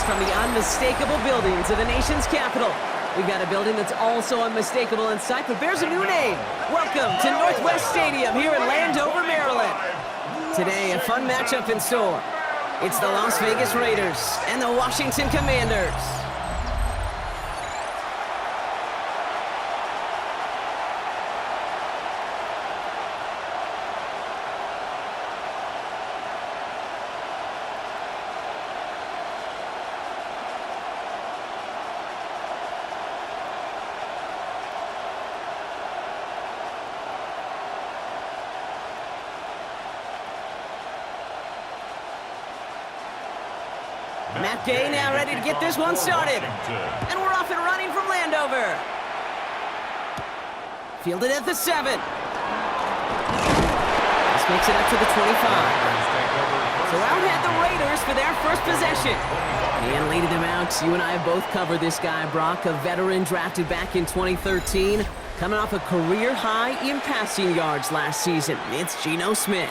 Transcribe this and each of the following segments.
broadcast from the unmistakable buildings of the nation's capital. We've got a building that's also unmistakable in sight, but bears a new name. Welcome to Northwest Stadium here in Landover, Maryland. Today, a fun matchup in store. It's the Las Vegas Raiders and the Washington Commanders. Matt Gay now ready to get this one started. And we're off and running from Landover. Fielded at the 7. This makes it up to the 25. So out head the Raiders for their first possession. And leading them out, you and I have both covered this guy, Brock, a veteran drafted back in 2013, coming off a career high in passing yards last season. It's Geno Smith.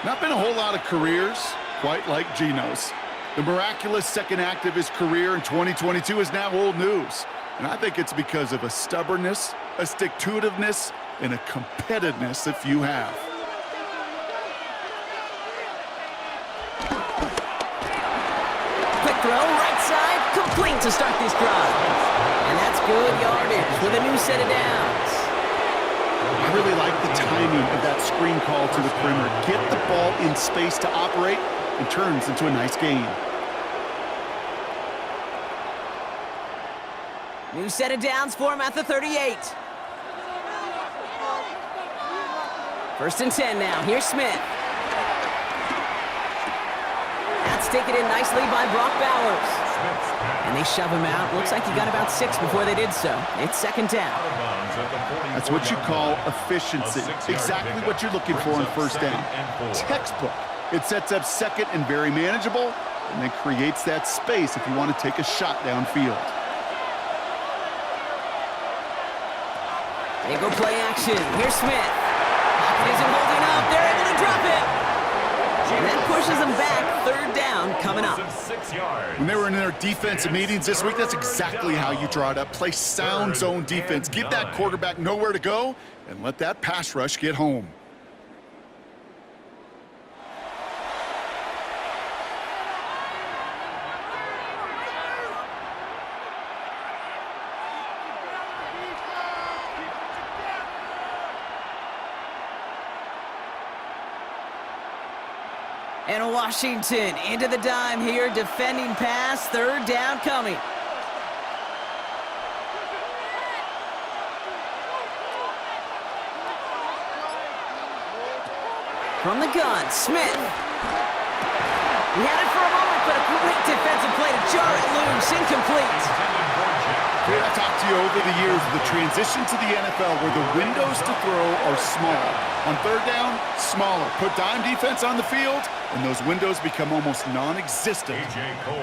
Not been a whole lot of careers quite like Geno's. The miraculous second act of his career in 2022 is now old news. And I think it's because of a stubbornness, a stick-to-itiveness, and a competitiveness that few have. Quick throw, right side, complete to start this drive. And that's good yardage with a new set of downs. I really like the timing of that screen call to the perimeter. Get the ball in space to operate, and turns into a nice gain. New set of downs for him at the 38. First and 10 now. Here's Smith. That's taken in nicely by Brock Bowers. And they shove him out. Looks like he got about 6 before they did so. It's second down. That's what you call efficiency. Exactly what you're looking for in first down. Textbook. It sets up second and very manageable, and then creates that space if you want to take a shot downfield. They go play action. Here's Smith. Pocket isn't holding up. They're able to drop it. And that pushes them back. Third down coming up. When they were in their defensive meetings this week, that's exactly how you draw it up. Play sound zone defense. Give that quarterback nowhere to go, and let that pass rush get home. And Washington into the dime here, defending pass, third down coming. From the gun, Smith. He had it for a moment, but a great defensive play to jar it loose, incomplete. I've talked to you over the years of the transition to the NFL where the windows to throw are small. On third down, smaller. Put dime defense on the field, and those windows become almost non-existent.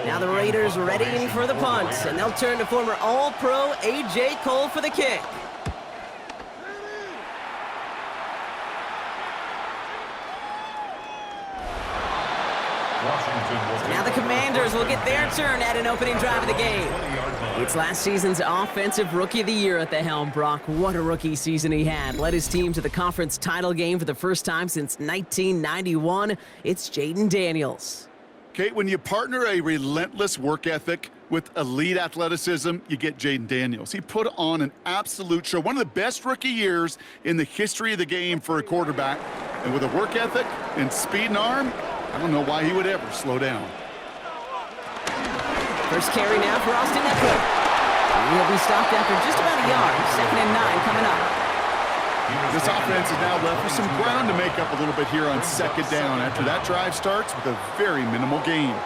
Now the Raiders ready for the punt, and they'll turn to former All-Pro A.J. Cole for the kick. Now the Commanders will get their turn at an opening drive of the game. It's last season's Offensive Rookie of the Year at the helm, Brock. What a rookie season he had. Led his team to the conference title game for the first time since 1991. It's Jaden Daniels. Kate, when you partner a relentless work ethic with elite athleticism, you get Jaden Daniels. He put on an absolute show. One of the best rookie years in the history of the game for a quarterback. And with a work ethic and speed and arm, I don't know why he would ever slow down. First carry now for Austin Eckler. He'll be stopped after just about a yard. Second and 9 coming up. This offense is now left with some ground to make up a little bit here on second down after that drive starts with a very minimal gain.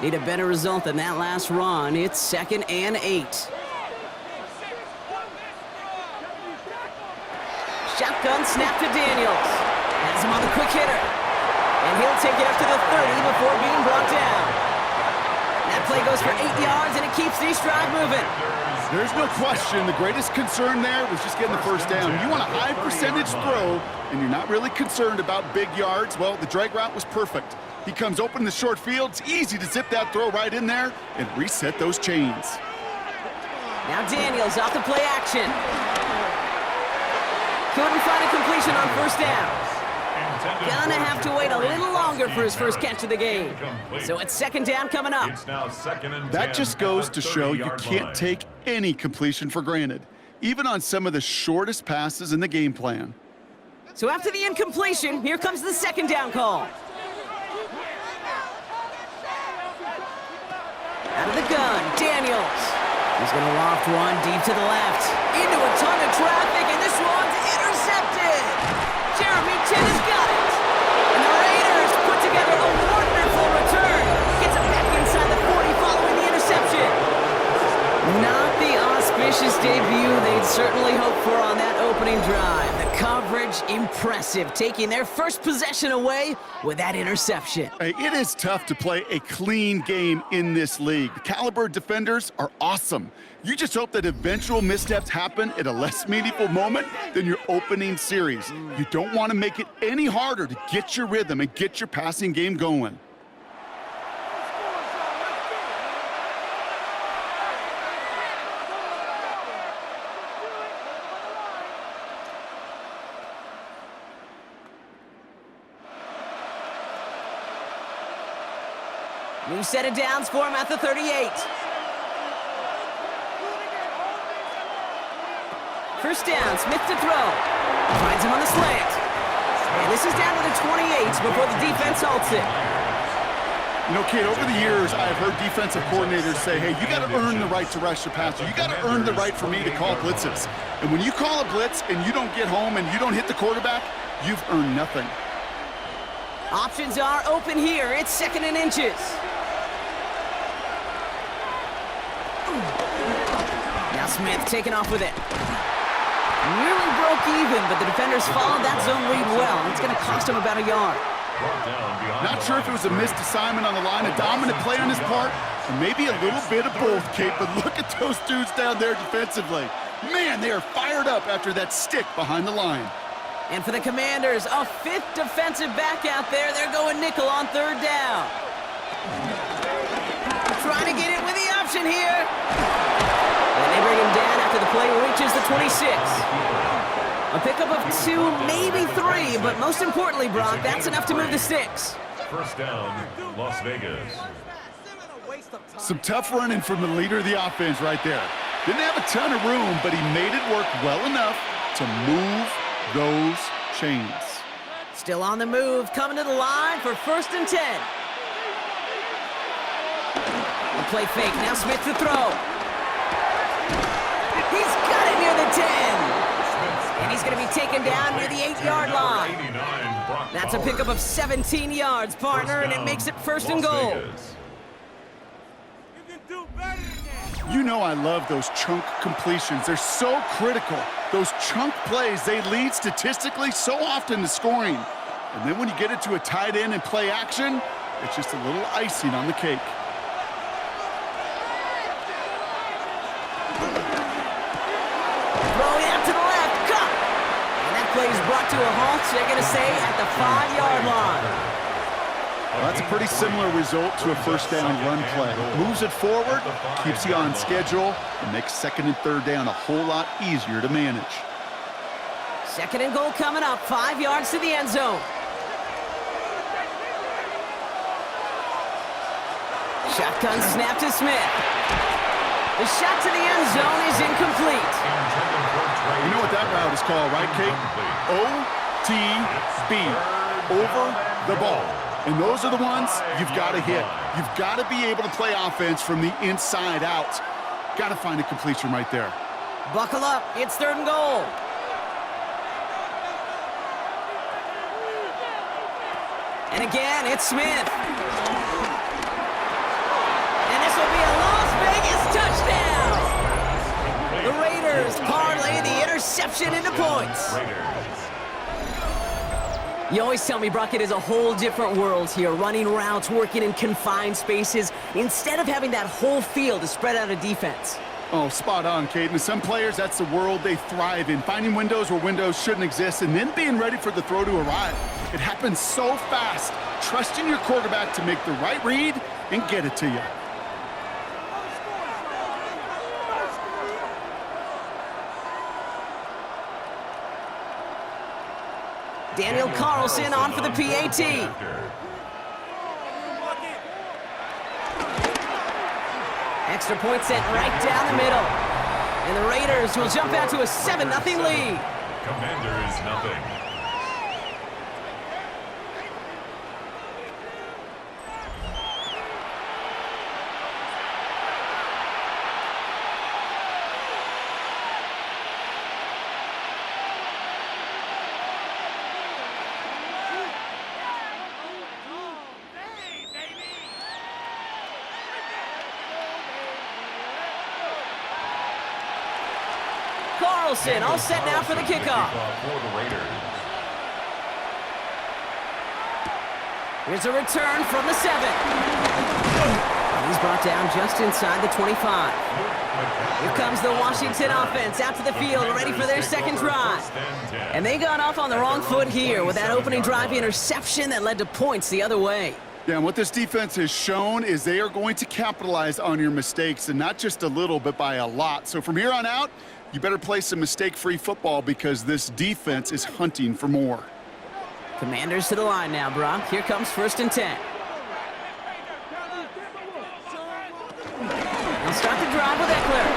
Need a better result than that last run. It's second and 8. Shotgun snap to Daniels. Has him on the quick hitter. And he'll take it up to the 30 before being brought down. That play goes for 8 yards, and it keeps this drive moving. There's no question the greatest concern there was just getting the first down. You want a high percentage percentage throw and you're not really concerned about big yards, well, the drag route was perfect. He comes open in the short field. It's easy to zip that throw right in there and reset those chains. Now Daniels off the play action. Couldn't find a completion on first down. Gonna have to wait a little longer for his first catch of the game. So it's second down coming up. That just goes to show you can't take any completion for granted, even on some of the shortest passes in the game plan. So after the incompletion, here comes the second down call. Out of the gun, Daniels. He's gonna loft one deep to the left. Into a ton of traffic, and this one's intercepted. Jeremy Chin has got it. And the Raiders put together a wonderful return. Gets it back inside the 40 following the interception. Not the auspicious debut they'd certainly hoped for on that opening drive. The coverage, impressive, taking their first possession away with that interception. Hey, it is tough to play a clean game in this league. The caliber defenders are awesome. You just hope that eventual missteps happen at a less meaningful moment than your opening series. You don't want to make it any harder to get your rhythm and get your passing game going. New set of downs for him at the 38. First down, Smith to throw. Finds him on the slant. And this is down to the 28 before the defense halts it. You know, kid, over the years, I've heard defensive coordinators say, hey, you got to earn the right to rush the passer. You got to earn the right for me to call blitzes. And when you call a blitz and you don't get home and you don't hit the quarterback, you've earned nothing. Options are open here. It's second and inches. Now Smith taking off with it. Nearly broke even, but the defenders followed that zone read well. It's going to cost him about a yard. Not sure if it was a missed assignment on the line, a dominant play on his part, or maybe a little bit of both, Kate, but look at those dudes down there defensively. Man, they are fired up after that stick behind the line. And for the Commanders, a fifth defensive back out there. They're going nickel on third down. Trying to get it with the option here. And they bring him down after the play reaches the 26. A pickup of 2, maybe 3, but most importantly, Brock, that's enough to move the sticks. First down, Las Vegas. Some tough running from the leader of the offense right there. Didn't have a ton of room, but he made it work well enough to move those chains. Still on the move, coming to the line for first and 10. The play fake, now Smith to throw. He's got it near the 10. And he's going to be taken down near the 8-yard line. That's a pickup of 17 yards, partner, and it makes it first and goal. You know I love those chunk completions. They're so critical. Those chunk plays, they lead statistically so often to scoring. And then when you get it to a tight end and play action, it's just a little icing on the cake. Throwing out to the left, cut! And that play is brought to a halt, so they're going to say at the 5-yard line. Well, that's a pretty similar result to a first down run play. Moves it forward, keeps you on schedule, and makes second and third down a whole lot easier to manage. Second and goal coming up, 5 yards to the end zone. Shotgun snap to Smith. The shot to the end zone is incomplete. You know what that route is called, right, Kate? OTB, over the ball. And those are the ones you've got to hit. You've got to be able to play offense from the inside out. Got to find a completion right there. Buckle up, it's third and goal. And again, it's Smith. And this will be a Las Vegas touchdown. The Raiders parlay the interception into points. You always tell me, Brock, it is a whole different world here, running routes, working in confined spaces, instead of having that whole field to spread out a defense. Oh, spot on, Kate. And some players, that's the world they thrive in. Finding windows where windows shouldn't exist and then being ready for the throw to arrive. It happens so fast. Trusting your quarterback to make the right read and get it to you. Daniel Carlson on for the PAT. Extra point sent right down the middle. And the Raiders will jump out to a 7-0 lead. Commanders nothing. Carlson all set now for the kickoff. For the Raiders. Here's a return from the 7. And he's brought down just inside the 25. Here comes the Washington offense out to the field, ready for their second drive. And they got off on the wrong foot here with that opening drive interception that led to points the other way. Yeah, and what this defense has shown is they are going to capitalize on your mistakes, and not just a little, but by a lot. So from here on out, you better play some mistake-free football because this defense is hunting for more. Commanders to the line now, Brock. Here comes 1st and 10. They'll start the drive with Eckler.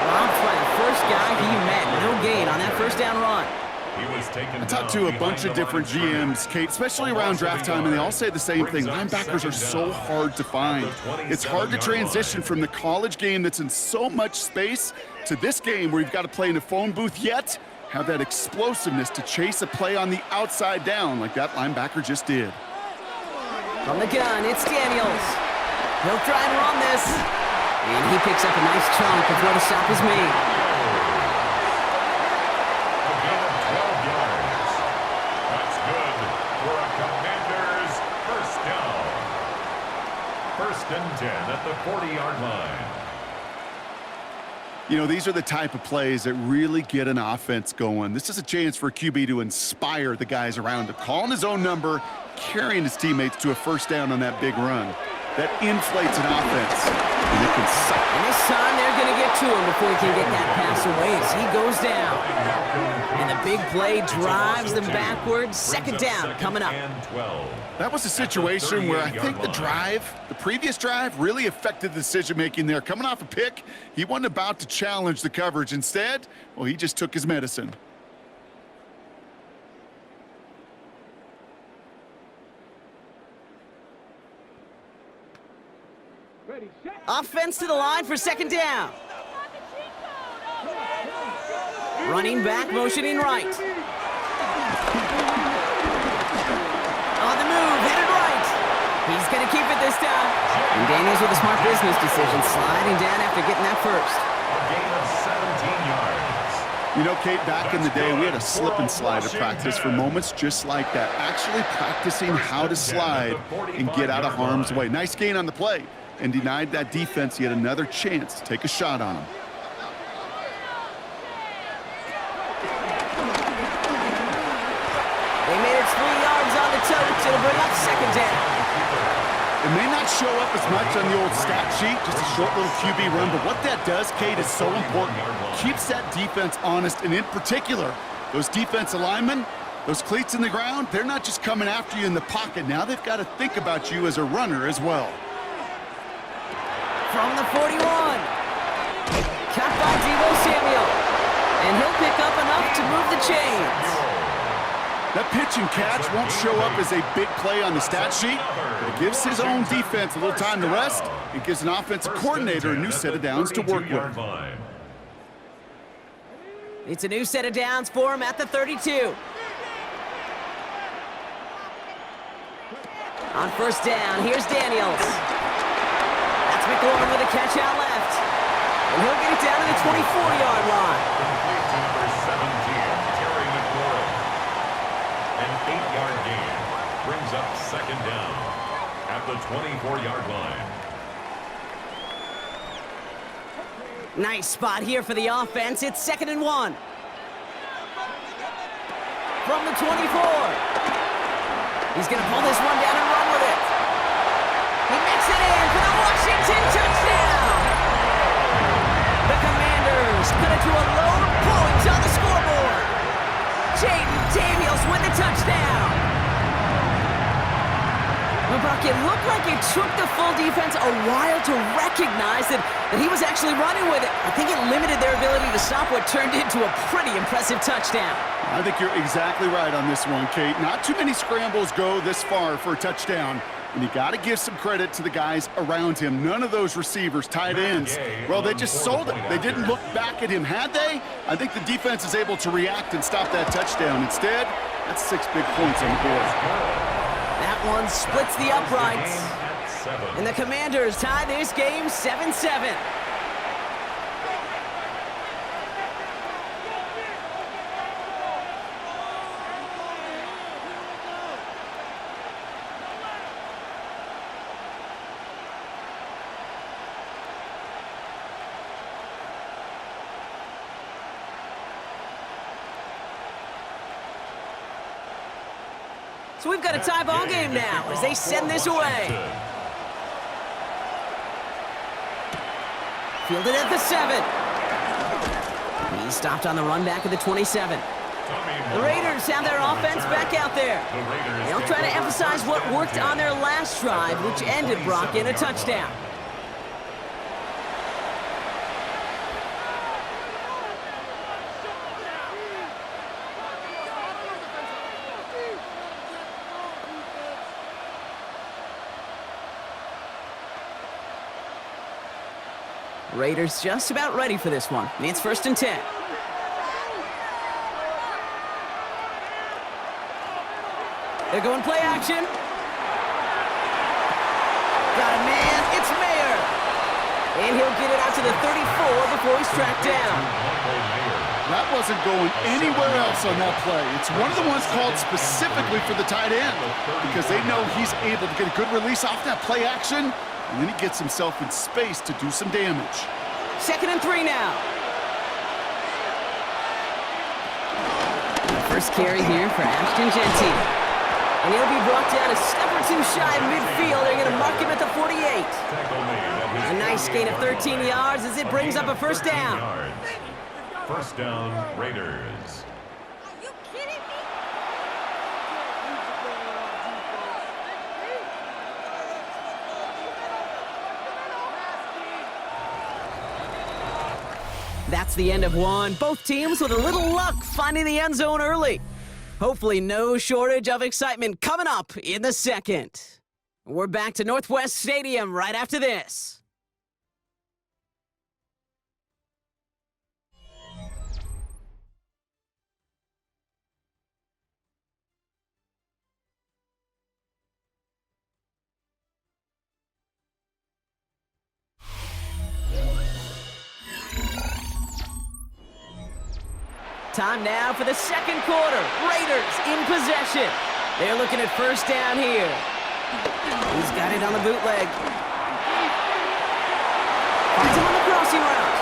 Dropped by the first guy he met. No gain on that first down run. I talked to a bunch of different GMs, Kate, especially around draft time, and they all say the same thing. Linebackers are so hard to find. It's hard to transition from the college game that's in so much space to this game where you've got to play in a phone booth, yet have that explosiveness to chase a play on the outside down like that linebacker just did. From the gun, it's Daniels. He'll try and run this. And he picks up a nice chunk before the stop is made. First and 10 at the 40-yard line. You know, these are the type of plays that really get an offense going. This is a chance for a QB to inspire the guys around him. Calling his own number, carrying his teammates to a first down on that big run. That inflates an offense. And it can suck. And this time they're going to get to him before he can get that pass away as he goes down. And the big play drives them backwards. Second down coming up. That was a situation where I think the previous drive, really affected the decision-making there. Coming off a pick, he wasn't about to challenge the coverage. Instead, well, he just took his medicine. Offense to the line for second down. Running back, motioning right. On the move, headed right. He's going to keep it this time. And Daniels with a smart business decision, sliding down after getting that first. A gain of 17 yards. You know, Kate, back in the day, we had a slip and slide of practice for moments just like that. Actually practicing how to slide and get out of harm's way. Nice gain on the play, and denied that defense yet another chance to take a shot on him. They made it 3 yards on the tote. It'll bring up second down. It may not show up as much on the old stat sheet, just a short little QB run, but what that does, Kate, is so important. Keeps that defense honest, and in particular, those defensive linemen, those cleats in the ground, they're not just coming after you in the pocket. Now they've got to think about you as a runner as well. From the 41. Cut by Deebo Samuel. And he'll pick up enough to move the chains. That pitch and catch won't show up as a big play on the stat sheet, but it gives his own defense a little time to rest. It gives an offensive coordinator a new set of downs to work with. It's a new set of downs for him at the 32. On first down, here's Daniels. That's McLaurin with a catch out left. And he'll get it down to the 24-yard line. Complete to number 17, Terry McLaurin. An 8-yard gain brings up second down at the 24-yard line. Nice spot here for the offense. It's 2nd and 1. From the 24. He's going to pull this one down and run with it. He makes it in for the Washington touchdown. The Commanders cut it to a load of points on the scoreboard. Jaden Daniels with the touchdown. Well, Brock, it looked like it took the full defense a while to recognize that he was actually running with it. I think it limited their ability to stop what turned into a pretty impressive touchdown. I think you're exactly right on this one, Kate. Not too many scrambles go this far for a touchdown. And you got to give some credit to the guys around him. None of those receivers, tight ends, well, they just sold it. They didn't look back at him. Had they? I think the defense is able to react and stop that touchdown. Instead, that's 6 big points on the board. That one splits the uprights. And the Commanders tie this game 7-7. So we've got a tie ball game now as they send this away. Fielded at the 7. He's stopped on the run back at the 27. The Raiders have their offense back out there. They'll try to emphasize what worked on their last drive, which ended, Brock, in a touchdown. Raiders just about ready for this one. It's 1st and 10. They're going play action. Got a man, it's Mayer. And he'll get it out to the 34 before he's tracked down. That wasn't going anywhere else on that play. It's one of the ones called specifically for the tight end because they know he's able to get a good release off that play action. And then he gets himself in space to do some damage. 2nd and 3 now. First carry here for Ashton Genty. And he'll be brought down a step or two shy of midfield. They're going to mark him at the 48. A nice gain of 13 yards as it brings up a 1st down. 1st down, Raiders. Are you kidding me? That's the end of one. Both teams with a little luck finding the end zone early. Hopefully no shortage of excitement coming up in the 2nd. We're back to Northwest Stadium right after this. Time now for the 2nd quarter. Raiders in possession. They're looking at 1st down here. He's got it on the bootleg. Finds him on the crossing route.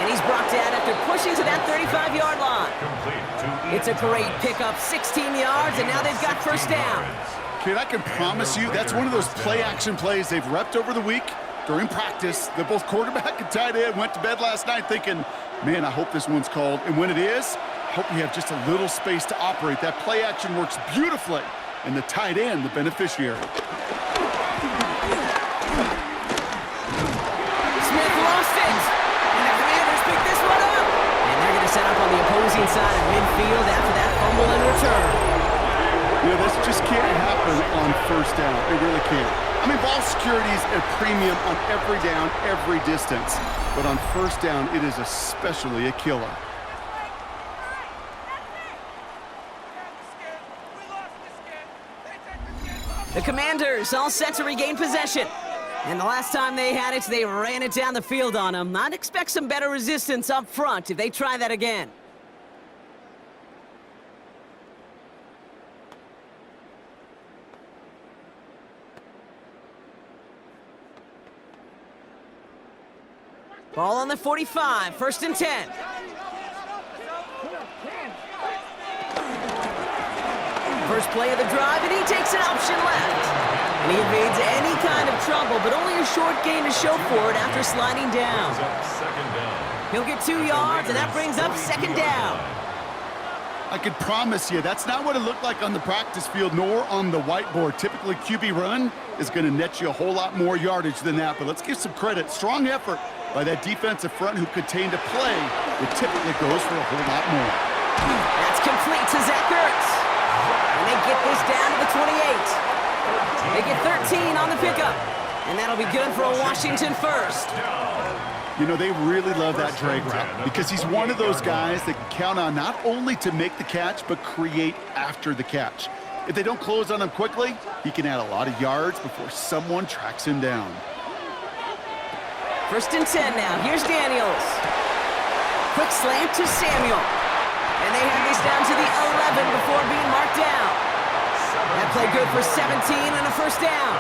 And he's brought down after pushing to that 35-yard line. It's a great pickup, 16 yards, and now they've got 1st down. Kid, I can promise you that's one of those play-action plays they've repped over the week during practice. That both quarterback and tight end went to bed last night thinking, man, I hope this one's called. And when it is, I hope you have just a little space to operate. That play action works beautifully, and the tight end, the beneficiary. Smith lost it, and the Commanders pick this one up. And they're going to set up on the opposing side of midfield after that fumble and return. You know, this just can't happen on 1st down. It really can't. I mean, ball security is a premium on every down, every distance. But on 1st down, it is especially a killer. The Commanders all set to regain possession. And the last time they had it, they ran it down the field on them. I'd expect some better resistance up front if they try that again. Ball on the 45, 1st and 10. First play of the drive, and he takes an option left. And he evades any kind of trouble, but only a short gain to show for it after sliding down. He'll get 2 yards, and that brings up 2nd down. I could promise you that's not what it looked like on the practice field nor on the whiteboard. Typically, QB run is going to net you a whole lot more yardage than that, but let's give some credit. Strong effort by that defensive front who contained a play that typically goes for a whole lot more. That's complete to Zach Ertz. And they get this down to the 28. They get 13 on the pickup. And that'll be good for a Washington first. You know, they really love that drag route because he's one of those guys that can count on not only to make the catch, but create after the catch. If they don't close on him quickly, he can add a lot of yards before someone tracks him down. 1st and 10 now. Here's Daniels. Quick slant to Samuel. And they have this down to the 11 before being marked down. That play good for 17 and a 1st down.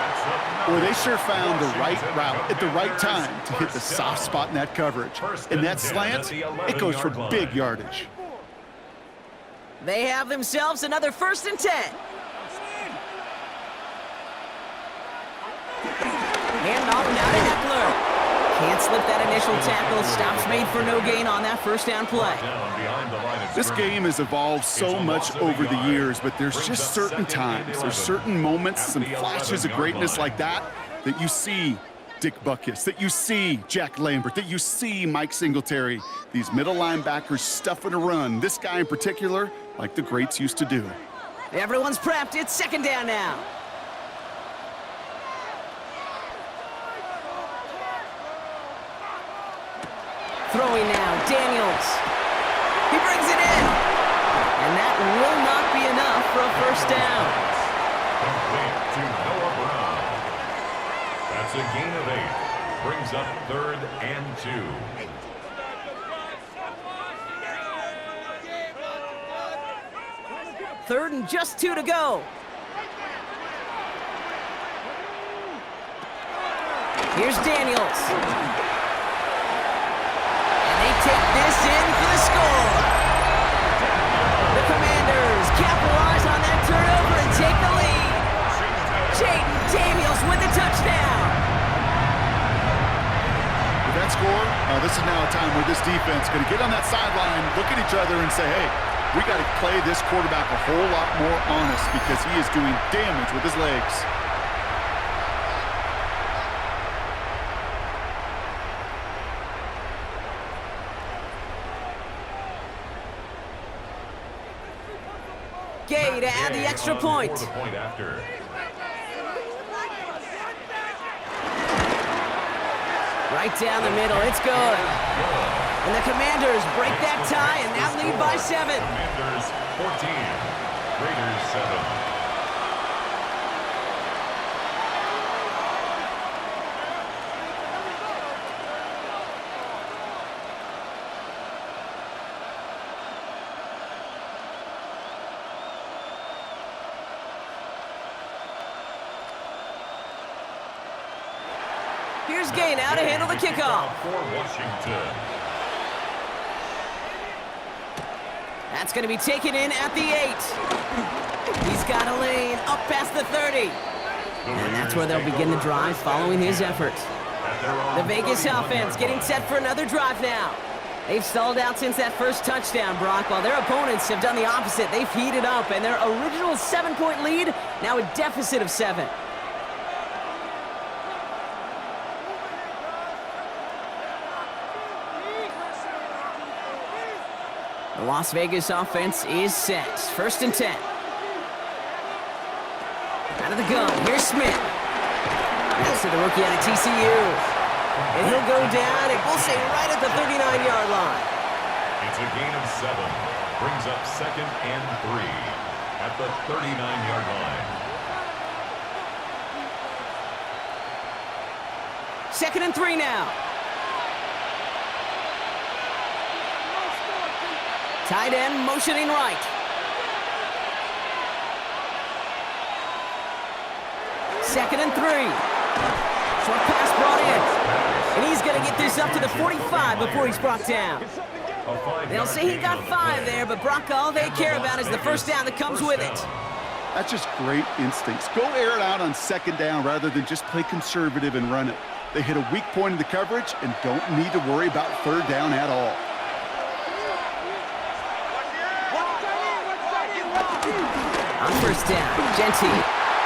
Boy, they sure found the right route at the right time to hit the soft spot in that coverage. And that slant, it goes for big yardage. They have themselves another 1st and 10. Hand off now to Eckler. Can't slip that initial tackle. Stops made for no gain on that 1st down play. This game has evolved so much over the years, but there's just certain times, there's certain moments, some flashes of greatness like that you see Dick Butkus, that you see Jack Lambert, that you see Mike Singletary. These middle linebackers stuffing a run. This guy in particular, like the greats used to do. Everyone's prepped. It's 2nd down now. Throwing now, Daniels. He brings it in. And that will not be enough for a 1st down. Complete to Noah Brown. That's a gain of 8. Brings up 3rd and 2. 3rd and just 2 to go. Here's Daniels. Take this in for the score. The Commanders capitalize on that turnover and take the lead. Jaden Daniels with the touchdown. With that score, this is now a time where this defense is going to get on that sideline, look at each other and say, hey, we got to play this quarterback a whole lot more honest because he is doing damage with his legs. Gay to add the extra point. Right down the middle, it's good. And the Commanders break that tie and now lead by 7. Commanders 14, Raiders 7. Here's Gay now to handle the kickoff. For Washington. That's going to be taken in at the 8. He's got a lane up past the 30. And that's where they'll begin the drive following his effort. The Vegas offense getting set for another drive now. They've stalled out since that 1st touchdown, Brock, while their opponents have done the opposite. They've heated up, and their original 7-point lead, now a deficit of 7. The Las Vegas offense is set. 1st and 10. Out of the gun, here's Smith. That's to the rookie out of TCU. And he'll go down, and we'll say right at the 39-yard line. It's a gain of 7. Brings up 2nd and 3 at the 39-yard line. 2nd and 3 now. Tight end motioning right. 2nd and 3. Short pass brought in. And he's going to get this up to the 45 before he's brought down. They'll say he got 5 there, but Brock, all they care about is the first down that comes with it. That's just great instincts. Go air it out on second down rather than just play conservative and run it. They hit a weak point in the coverage and don't need to worry about third down at all. On first down, Genty.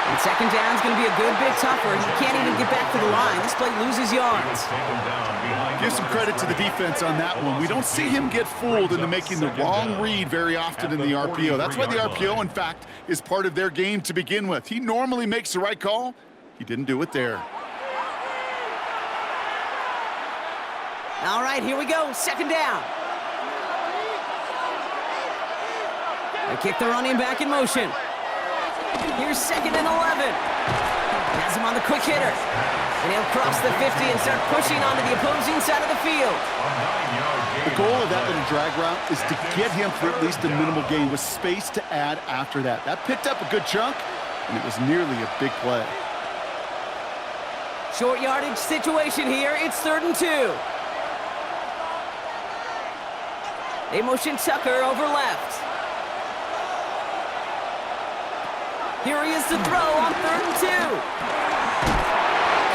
And second down's going to be a good bit tougher. He can't even get back to the line. This play loses yards. Give some credit to the defense on that one. We don't see him get fooled into making the wrong read very often in the RPO. That's why the RPO, in fact, is part of their game to begin with. He normally makes the right call. He didn't do it there. All right, here we go. Second down. They kick the running back in motion. Here's second and 11. Has him on the quick hitter. And he'll cross the 50 and start pushing onto the opposing side of the field. The goal of that little drag route is to get him for at least a minimal gain with space to add after that. That picked up a good chunk, and it was nearly a big play. Short yardage situation here. It's 3rd and 2. They motion Tucker over left. Here he is to throw on 3rd and 2.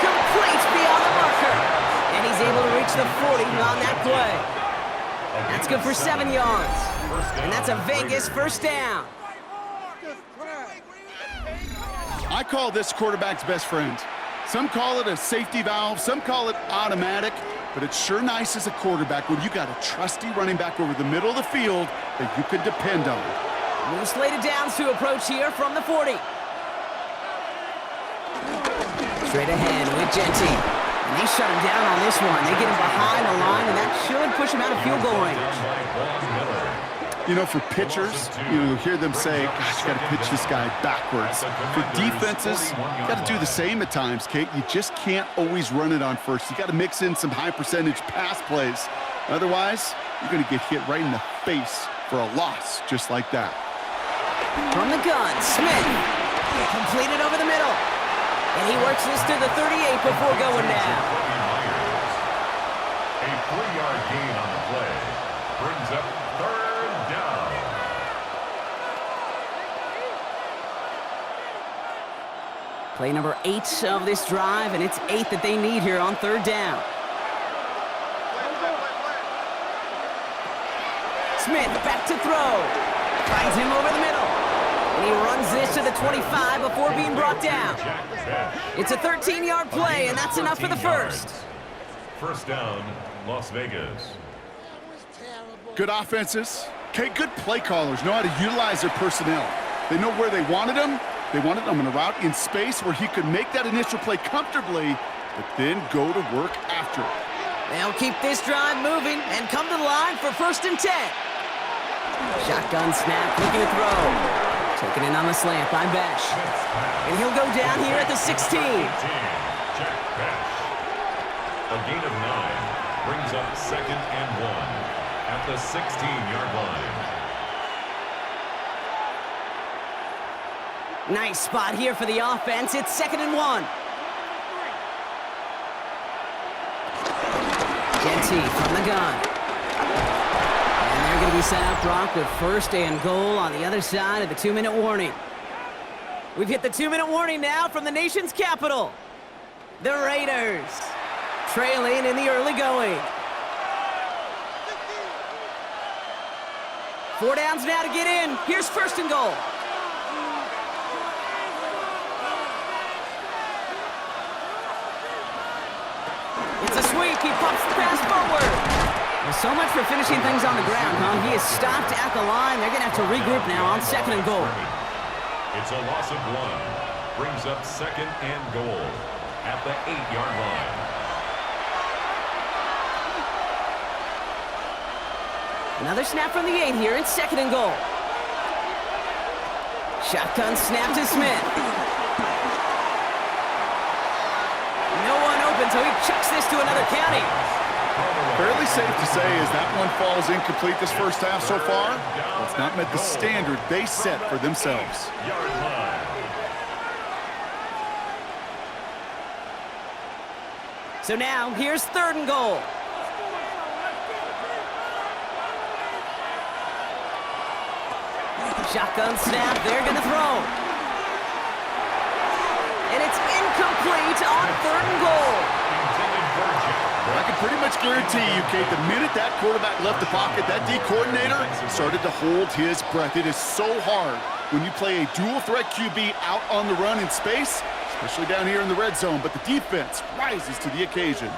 Complete beyond the marker. And he's able to reach the 40 on that play. That's good for 7 yards. And that's a Vegas first down. I call this quarterback's best friend. Some call it a safety valve, some call it automatic, but it's sure nice as a quarterback when you got a trusty running back over the middle of the field that you can depend on. New slated downs to approach here from the 40. Straight ahead with Genty. And they shut him down on this one. They get him behind the line, and that should push him out of field goal range. You know, for pitchers, you hear them say, gosh, you got to pitch this guy backwards. For defenses, you got to do the same at times, Kate. You just can't always run it on first. You got to mix in some high percentage pass plays. Otherwise, you're going to get hit right in the face for a loss just like that. From the gun, Smith. Completed over the middle. And he works this to the 38 before going down. A 3-yard gain on the play brings up 3rd down. Play number 8 of this drive, and it's 8 that they need here on 3rd down. Smith back to throw. Finds him over the middle. And he runs this to the 25 before being brought down. It's a 13-yard play, and that's enough for the first. First down, Las Vegas. Good offenses. Okay, good play callers know how to utilize their personnel. They know where they wanted him. They wanted him in a route in space where he could make that initial play comfortably, but then go to work after it. They'll keep this drive moving and come to the line for 1st and 10. Shotgun snap, looking to throw. Taking in on the slant by Besh. And he'll go down here at the 16. Jack Besh. A gain of 9 brings up 2nd and 1 at the 16-yard line. Nice spot here for the offense. It's 2nd and 1. Genty from the gun. And they're going to be set up, Brock, with 1st and goal on the other side of the 2-minute warning. We've hit the 2-minute warning now from the nation's capital. The Raiders trailing in the early going. 4 downs now to get in. Here's 1st and goal. It's a sweep. He pops the pass forward. Well, so much for finishing things on the ground, huh? He is stopped at the line. They're going to have to regroup now on 2nd and goal. It's a loss of 1. Brings up 2nd and goal at the 8-yard line. Another snap from the 8 here. It's 2nd and goal. Shotgun snap to Smith. No one open, so he chucks this to another county. Fairly safe to say as that one falls incomplete this first half so far. Well, it's not met the standard they set for themselves. So now, here's 3rd and goal. Shotgun snap, they're gonna throw. And it's incomplete on 3rd and goal. I can pretty much guarantee you, Kate, the minute that quarterback left the pocket, that D coordinator started to hold his breath. It is so hard when you play a dual-threat QB out on the run in space, especially down here in the red zone, but the defense rises to the occasion.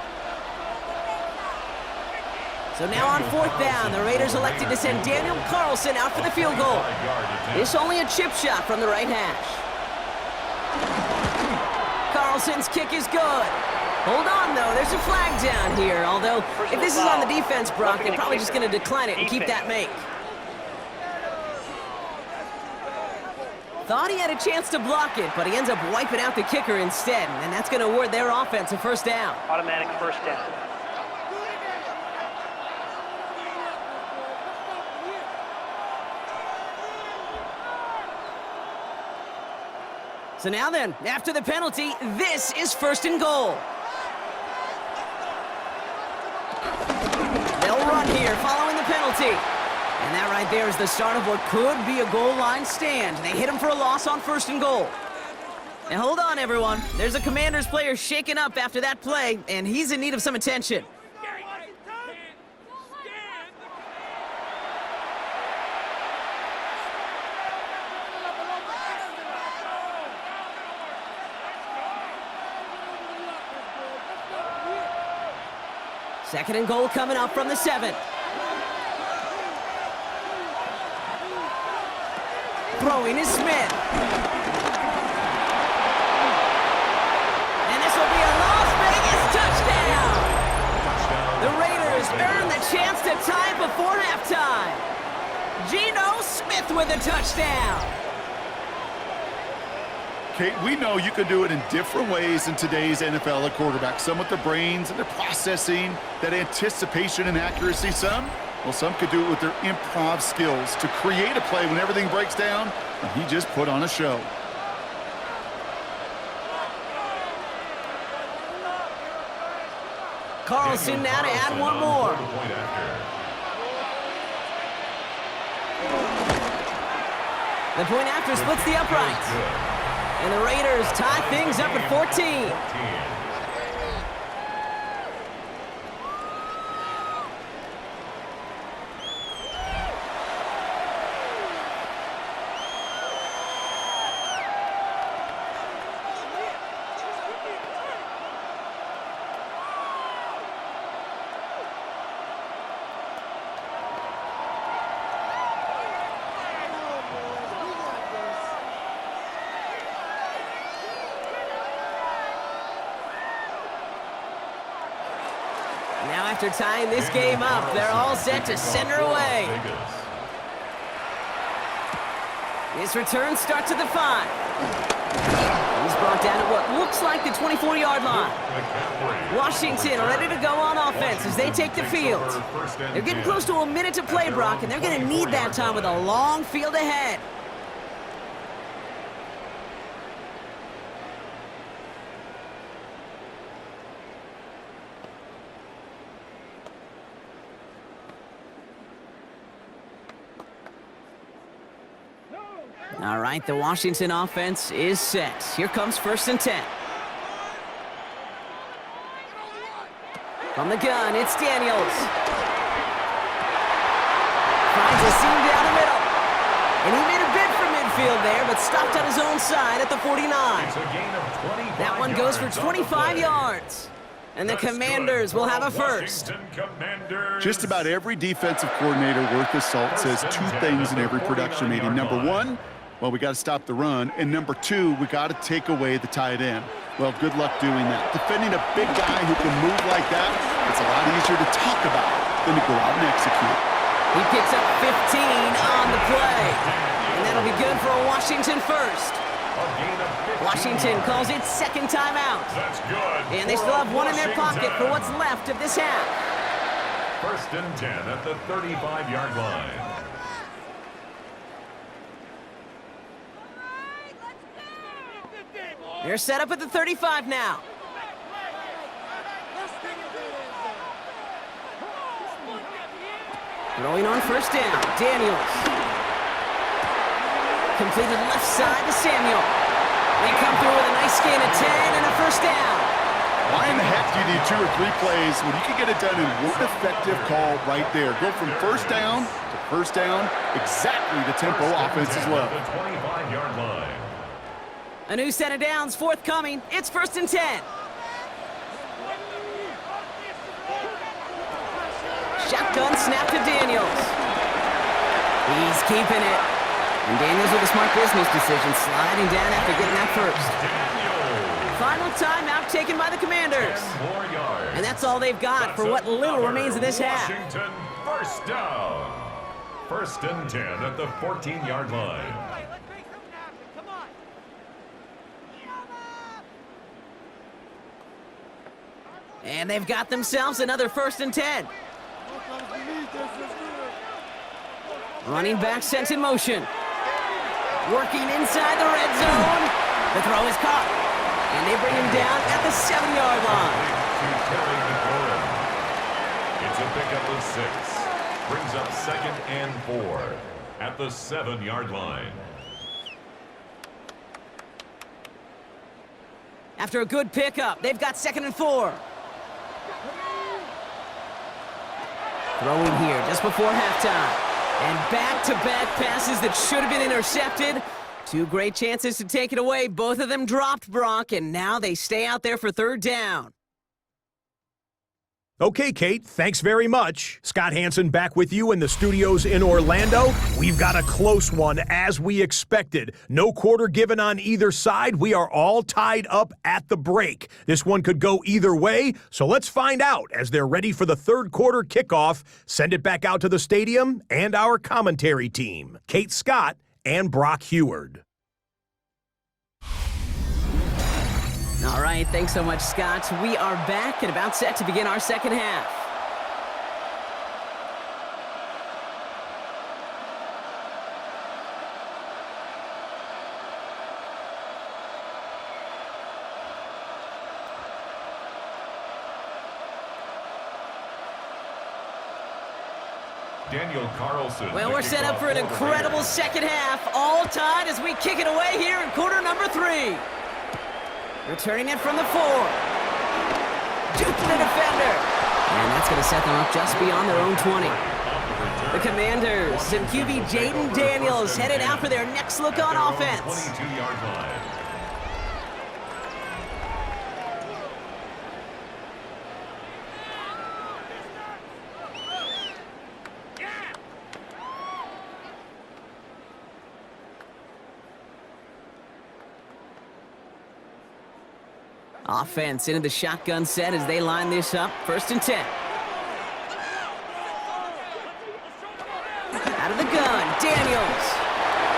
So now on 4th down, the Raiders elected to send Daniel Carlson out for the field goal. It's only a chip shot from the right hash. Carlson's kick is good. Hold on, though. There's a flag down here. Although, if this is on the defense, Brock, they're probably just going to decline it and keep that make. Thought he had a chance to block it, but he ends up wiping out the kicker instead, and that's going to award their offense a 1st down. Automatic 1st down. So now then, after the penalty, this is 1st and goal. They'll run here following the penalty. And that right there is the start of what could be a goal line stand. They hit him for a loss on 1st and goal. And hold on, everyone. There's a Commanders player shaken up after that play, and he's in need of some attention. Second and goal coming up from the 7. Throwing is Smith. And this will be a Las Vegas touchdown. The Raiders earn the chance to tie it before halftime. Geno Smith with a touchdown. Kate, we know you can do it in different ways in today's NFL at quarterback. Some with their brains and their processing, that anticipation and accuracy. Some could do it with their improv skills to create a play when everything breaks down, and he just put on a show. Carlson now to add one more. The point after splits the uprights. And the Raiders tie things up at 14. Now after tying this game up, they're all set to send her away. This return starts at the 5. He's brought down at what looks like the 24-yard line. Washington ready to go on offense as they take the field. They're getting close to a minute to play, Brock, and they're going to need that time with a long field ahead. All right, the Washington offense is set. Here comes 1st and 10. From the gun, it's Daniels. Finds a seam down the middle. And he made a bid for midfield there, but stopped on his own side at the 49. That one goes for 25 yards. And the Commanders will have a 1st. Just about every defensive coordinator worth his salt says 2 things in every production meeting. Number 1, well, we got to stop the run. And number 2, we got to take away the tight end. Well, good luck doing that. Defending a big guy who can move like that, it's a lot easier to talk about than to go out and execute. He picks up 15 on the play. And that'll be good for a Washington 1st. Washington calls it 2nd timeout. That's good. And they still have one in their pocket for what's left of this half. 1st and 10 at the 35-yard line. They're set up at the 35 now. Throwing on first down, Daniels. Completed left side to Samuel. They come through with a nice gain of 10 and a first down. Why in the heck do you need 2 or 3 plays when you can get it done in one effective call right there? Go from first down to first down, exactly the tempo offense as well. The 25-yard line. A new set of downs forthcoming. It's first and 10. Shotgun snap to Daniels. He's keeping it. And Daniels with a smart business decision, sliding down after getting that first. Final timeout taken by the Commanders. 10 more yards. And that's all they've got for what little remains of this half. Washington, first down. First and 10 at the 14-yard line. And they've got themselves another first and 10. Running back sent in motion. Working inside the red zone. The throw is caught. And they bring him down at the 7-yard line. It's a pickup of 6. Brings up 2nd and 4 at the 7-yard line. After a good pickup, they've got 2nd and 4. Throwing here just before halftime. And back-to-back passes that should have been intercepted. 2 great chances to take it away. Both of them dropped, Brock, and now they stay out there for third down. Okay, Kate, thanks very much. Scott Hansen back with you in the studios in Orlando. We've got a close one, as we expected. No quarter given on either side. We are all tied up at the break. This one could go either way, so let's find out as they're ready for the third quarter kickoff. Send it back out to the stadium and our commentary team, Kate Scott and Brock Heward. All right, thanks so much, Scott. We are back and about set to begin our second half. Daniel Carlson. Well, we're set up for an incredible second half. All tied as we kick it away here in quarter number 3. Returning it from the 4. Duping the defender. And that's going to set them up just beyond their own 20. The Commanders and QB Jaden Daniels headed out for their next look on offense. 22-yard line. Offense into the shotgun set as they line this up. First and 10. Out of the gun, Daniels.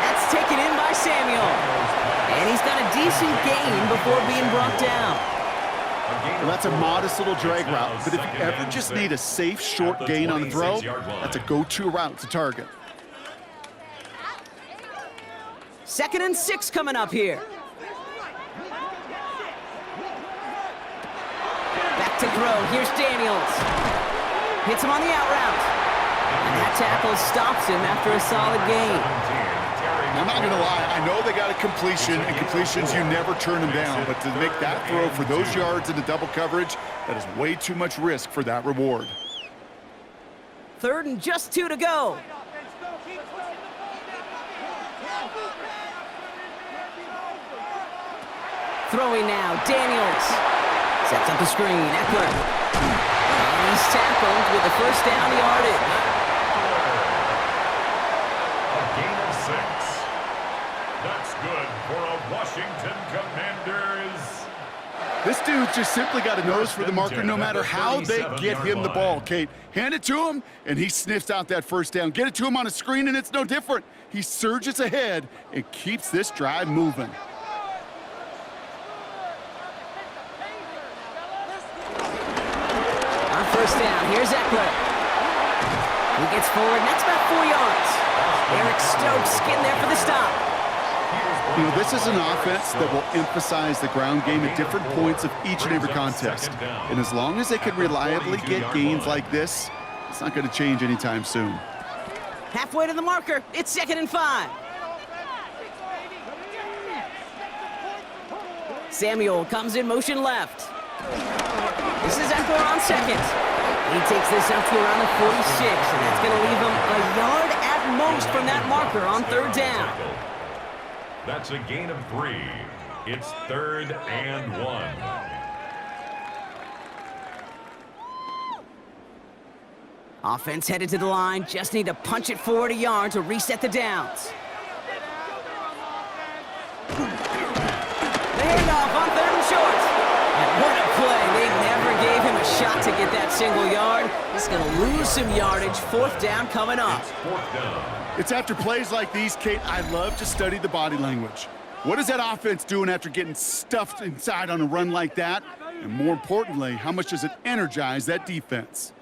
That's taken in by Samuel. And he's got a decent gain before being brought down. Well, that's a modest little drag route, but if you ever just need a safe, short gain on the throw, that's a go-to route to target. 2nd and 6 coming up here. To throw. Here's Daniels. Hits him on the out route. And that tackle stops him after a solid gain. I'm not going to lie. I know they got a completion, and completions, you never turn them down. But to make that throw for those yards into double coverage, that is way too much risk for that reward. 3rd and just 2 to go. Throwing now. Daniels. Sets up the screen, Eckler. And he's tackled with the first down yardage. A gain of 6. That's good for a Washington Commanders. This dude just simply got a nose for the marker no matter how they get him the ball, Kate. Hand it to him, and he sniffs out that first down. Get it to him on a screen, and it's no different. He surges ahead and keeps this drive moving. First down, here's Eckler. He gets forward, and that's about 4 yards. Eric Stokes getting there for the stop. You know, this is an offense that will emphasize the ground game at different points of each and every contest. And as long as they can reliably get gains like this, it's not going to change anytime soon. Halfway to the marker. It's 2nd and 5. Samuel comes in motion left. This is Eckler on 2nd. He takes this up to around the 46, and that's going to leave him a yard at most from that marker on 3rd down. That's a gain of 3. It's 3rd and 1. Offense headed to the line. Just need to punch it forward a yard to reset the downs. The handoff on 3rd and short. And what a play. They never gave him a shot to get that single yard. He's going to lose some yardage. 4th down coming up. It's 4th down. It's after plays like these, Kate, I love to study the body language. What is that offense doing after getting stuffed inside on a run like that? And more importantly, how much does it energize that defense?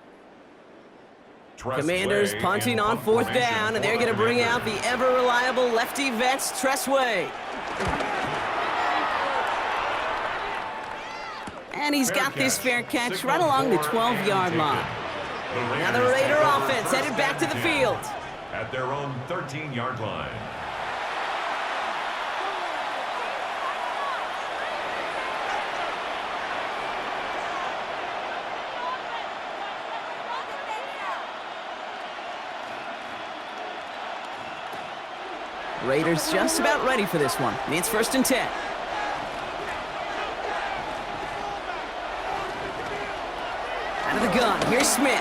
Commanders punting on 4th down, and they're going to bring out the ever-reliable lefty vets, Tressway. And he's got this fair catch right along the 12-yard line. Now the Raider offense headed back to the field. At their own 13-yard line. Raiders just about ready for this one. It's 1st and 10. Out of the gun, here's Smith.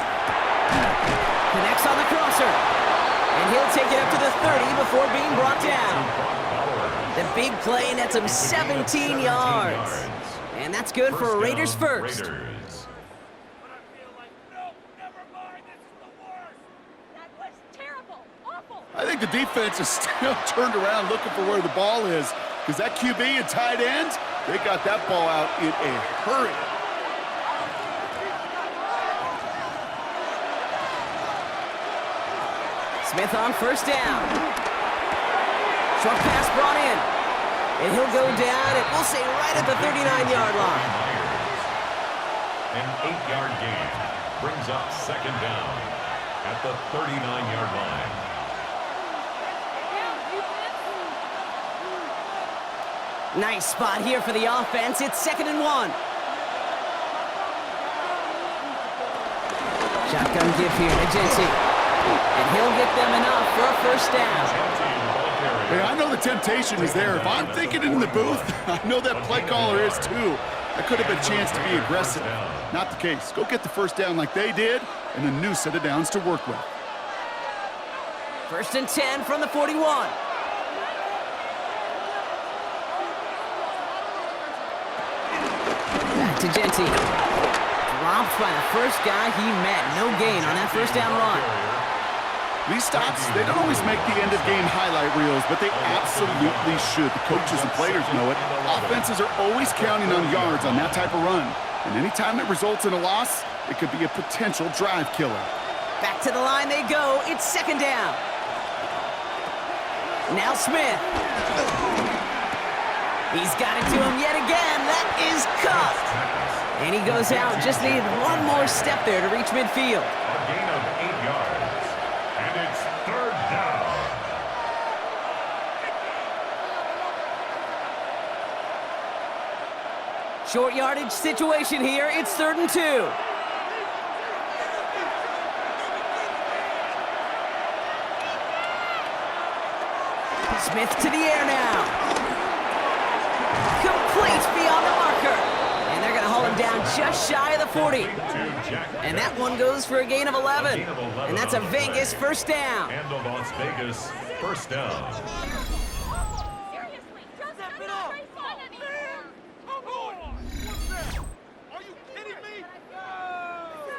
Connects on the crosser. And he'll take it up to the 30 before being brought down. The big play nets him 17 yards. And that's good for a Raiders first. I think the defense is still turned around looking for where the ball is, because that QB and tight ends, they got that ball out in a hurry. Smith on 1st down. Short pass brought in. And he'll go down, and we'll say right at the 39-yard line. An 8-yard gain brings up 2nd down at the 39-yard line. Nice spot here for the offense. It's 2nd and 1. Shotgun give here to Jency. And he'll get them enough for a 1st down. Hey, I know the temptation is there. If I'm thinking in the booth, I know that play caller is too. That could have been a chance to be aggressive. Not the case. Go get the 1st down like they did, and a new set of downs to work with. 1st and 10 from the 41. Back to Jency. Dropped by the first guy he met. No gain on that 1st down run. These stops, they don't always make the end-of-game highlight reels, but they absolutely should. The coaches and players know it. Offenses are always counting on yards on that type of run. And anytime it results in a loss, it could be a potential drive killer. Back to the line they go. It's 2nd down. Now Smith. He's got it to him yet again. That is cuffed. And he goes out. Just needed one more step there to reach midfield. A gain of 8 yards. And it's 3rd down. Short yardage situation here. It's 3rd and 2. Smith to the air now. Complete beyond the marker. And they're going to haul him down just shy of the 40. And that one goes for a gain of 11. And that's a Vegas 1st down. And a Las Vegas 1st down. Seriously, just step it up. Come on. What's that? Are you kidding me?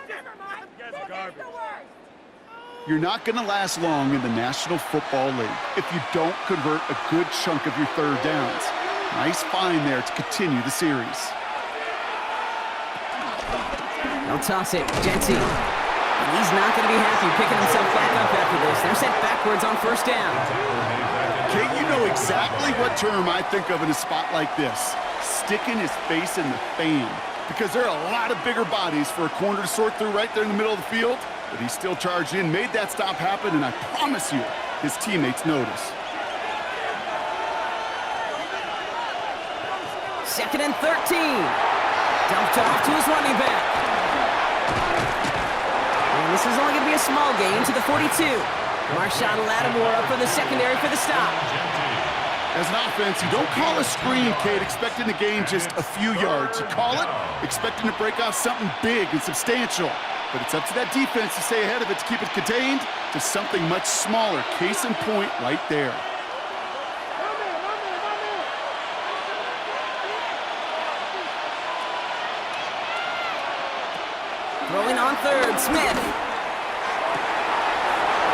Never mind. That's garbage. You're not going to last long in the National Football League if you don't convert a good chunk of your 3rd downs. Nice find there to continue the series. They'll toss it. Jency. And he's not going to be happy picking himself back up after this. They're set backwards on 1st down. Kate, you know exactly what term I think of in a spot like this. Sticking his face in the fan. Because there are a lot of bigger bodies for a corner to sort through right there in the middle of the field. but he still charged in, made that stop happen, and I promise you, his teammates notice. 2nd and 13. Dumped off to his running back. And this is only going to be a small gain to the 42. Marshawn Lattimore up for the secondary for the stop. As an offense, you don't call a screen, Kate, expecting to gain just a few yards. You call it expecting to break off something big and substantial. But it's up to that defense to stay ahead of it, to keep it contained to something much smaller. Case in point right there. Throwing on 3rd, Smith.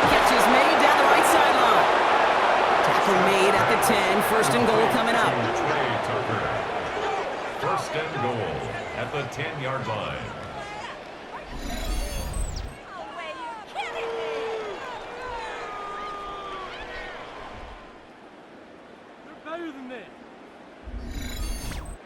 Catch is made down the right sideline. Tackle made at the 10, 1st and goal coming up. 1st and goal at the 10-yard line. They're better than this.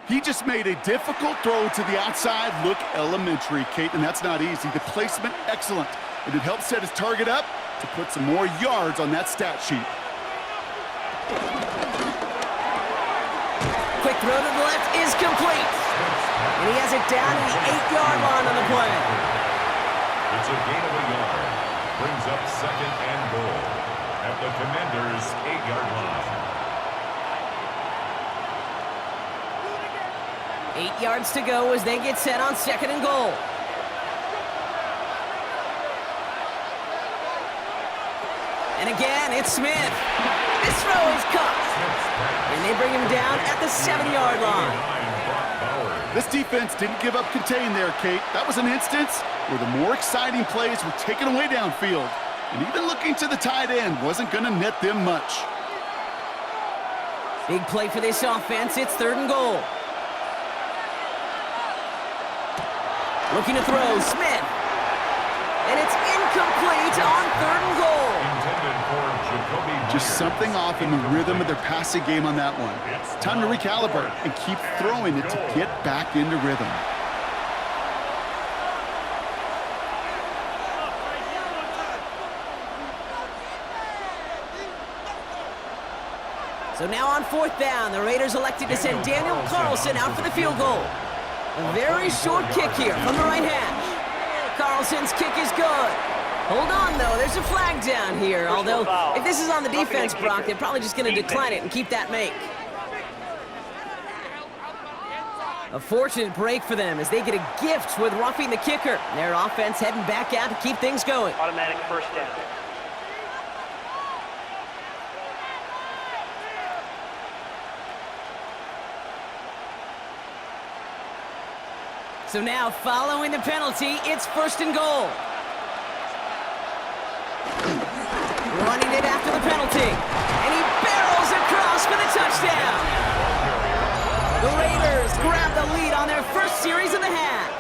He just made a difficult throw to the outside. Look elementary, Kate, and that's not easy. The placement, excellent. And it helped set his target up to put some more yards on that stat sheet. Quick throw to the left is complete. And he has it down to the 8-yard line on the play. It's a gain of a yard. Brings up 2nd and goal at the Commanders' 8-yard line. 8 yards to go as they get set on 2nd and goal. And again, it's Smith. This throw is caught. And they bring him down at the 7-yard line. This defense didn't give up contain there, Kate. That was an instance where the more exciting plays were taken away downfield. And even looking to the tight end wasn't going to net them much. Big play for this offense. It's 3rd and goal. Looking to throw, Smith. And it's incomplete on 3rd and goal. Just something off in the rhythm of their passing game on that one. Time to recalibrate and keep throwing it to get back into rhythm. So now on 4th down, the Raiders elected to send Daniel Carlson out for the field goal. A very short kick here from the right hash. Carlson's kick is good. Hold on, though. There's a flag down here. Although, if this is on the defense, Brock, they're probably just going to decline it and keep that make. A fortunate break for them as they get a gift with roughing the kicker. Their offense heading back out to keep things going. Automatic 1st down. So now, following the penalty, it's 1st and goal. Running it after the penalty. And he barrels across for the touchdown. The Raiders grab the lead on their first series of the half.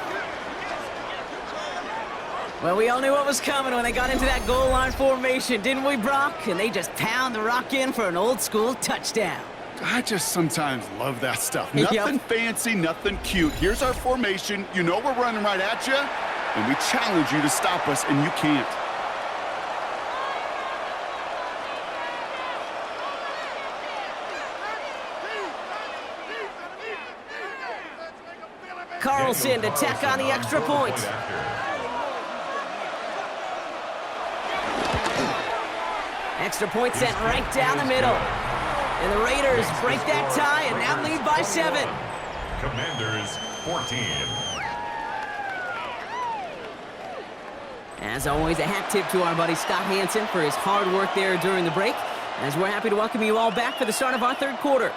Well, we all knew what was coming when they got into that goal line formation, didn't we, Brock? And they just pound the rock in for an old-school touchdown. I just sometimes love that stuff. Nothing fancy, nothing cute. Here's our formation. You know we're running right at you, and we challenge you to stop us, and you can't. Carlson to tack on the extra point. Extra point sent right down the middle. And the Raiders break that tie and now lead by 7. Commanders 14. As always, a hat tip to our buddy Scott Hansen for his hard work there during the break, as we're happy to welcome you all back for the start of our 3rd quarter.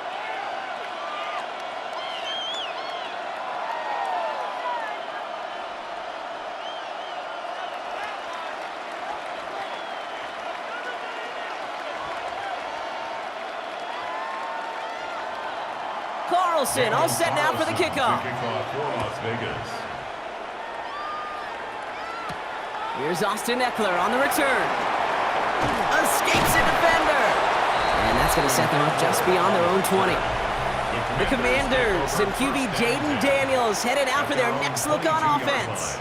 Carlson all set now for the kickoff. Kickoff for Las Vegas. Here's Austin Eckler on the return. Escapes a defender. And that's going to set them up just beyond their own 20. The Commanders and QB Jaden Daniels headed out for their next look on offense.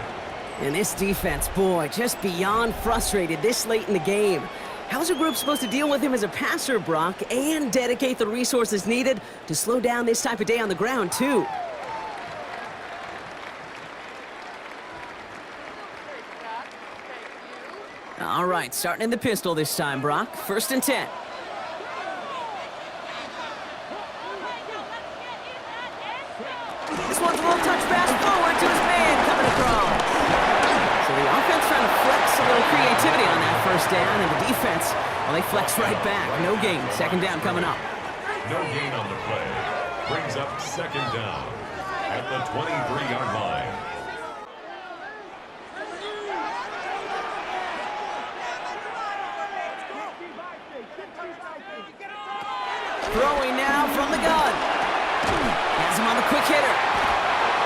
And this defense, boy, just beyond frustrated this late in the game. How's a group supposed to deal with him as a passer, Brock, and dedicate the resources needed to slow down this type of day on the ground, too? All right, starting in the pistol this time, Brock. 1st and 10. This one's a little touch pass forward to his man coming across. So the offense trying to flex a little creativity on that 1st down, and the defense, well, they flex right back. No gain. 2nd down coming up. No gain on the play. Brings up 2nd down at the 23-yard line. Throwing now from the gun. Has him on the quick hitter.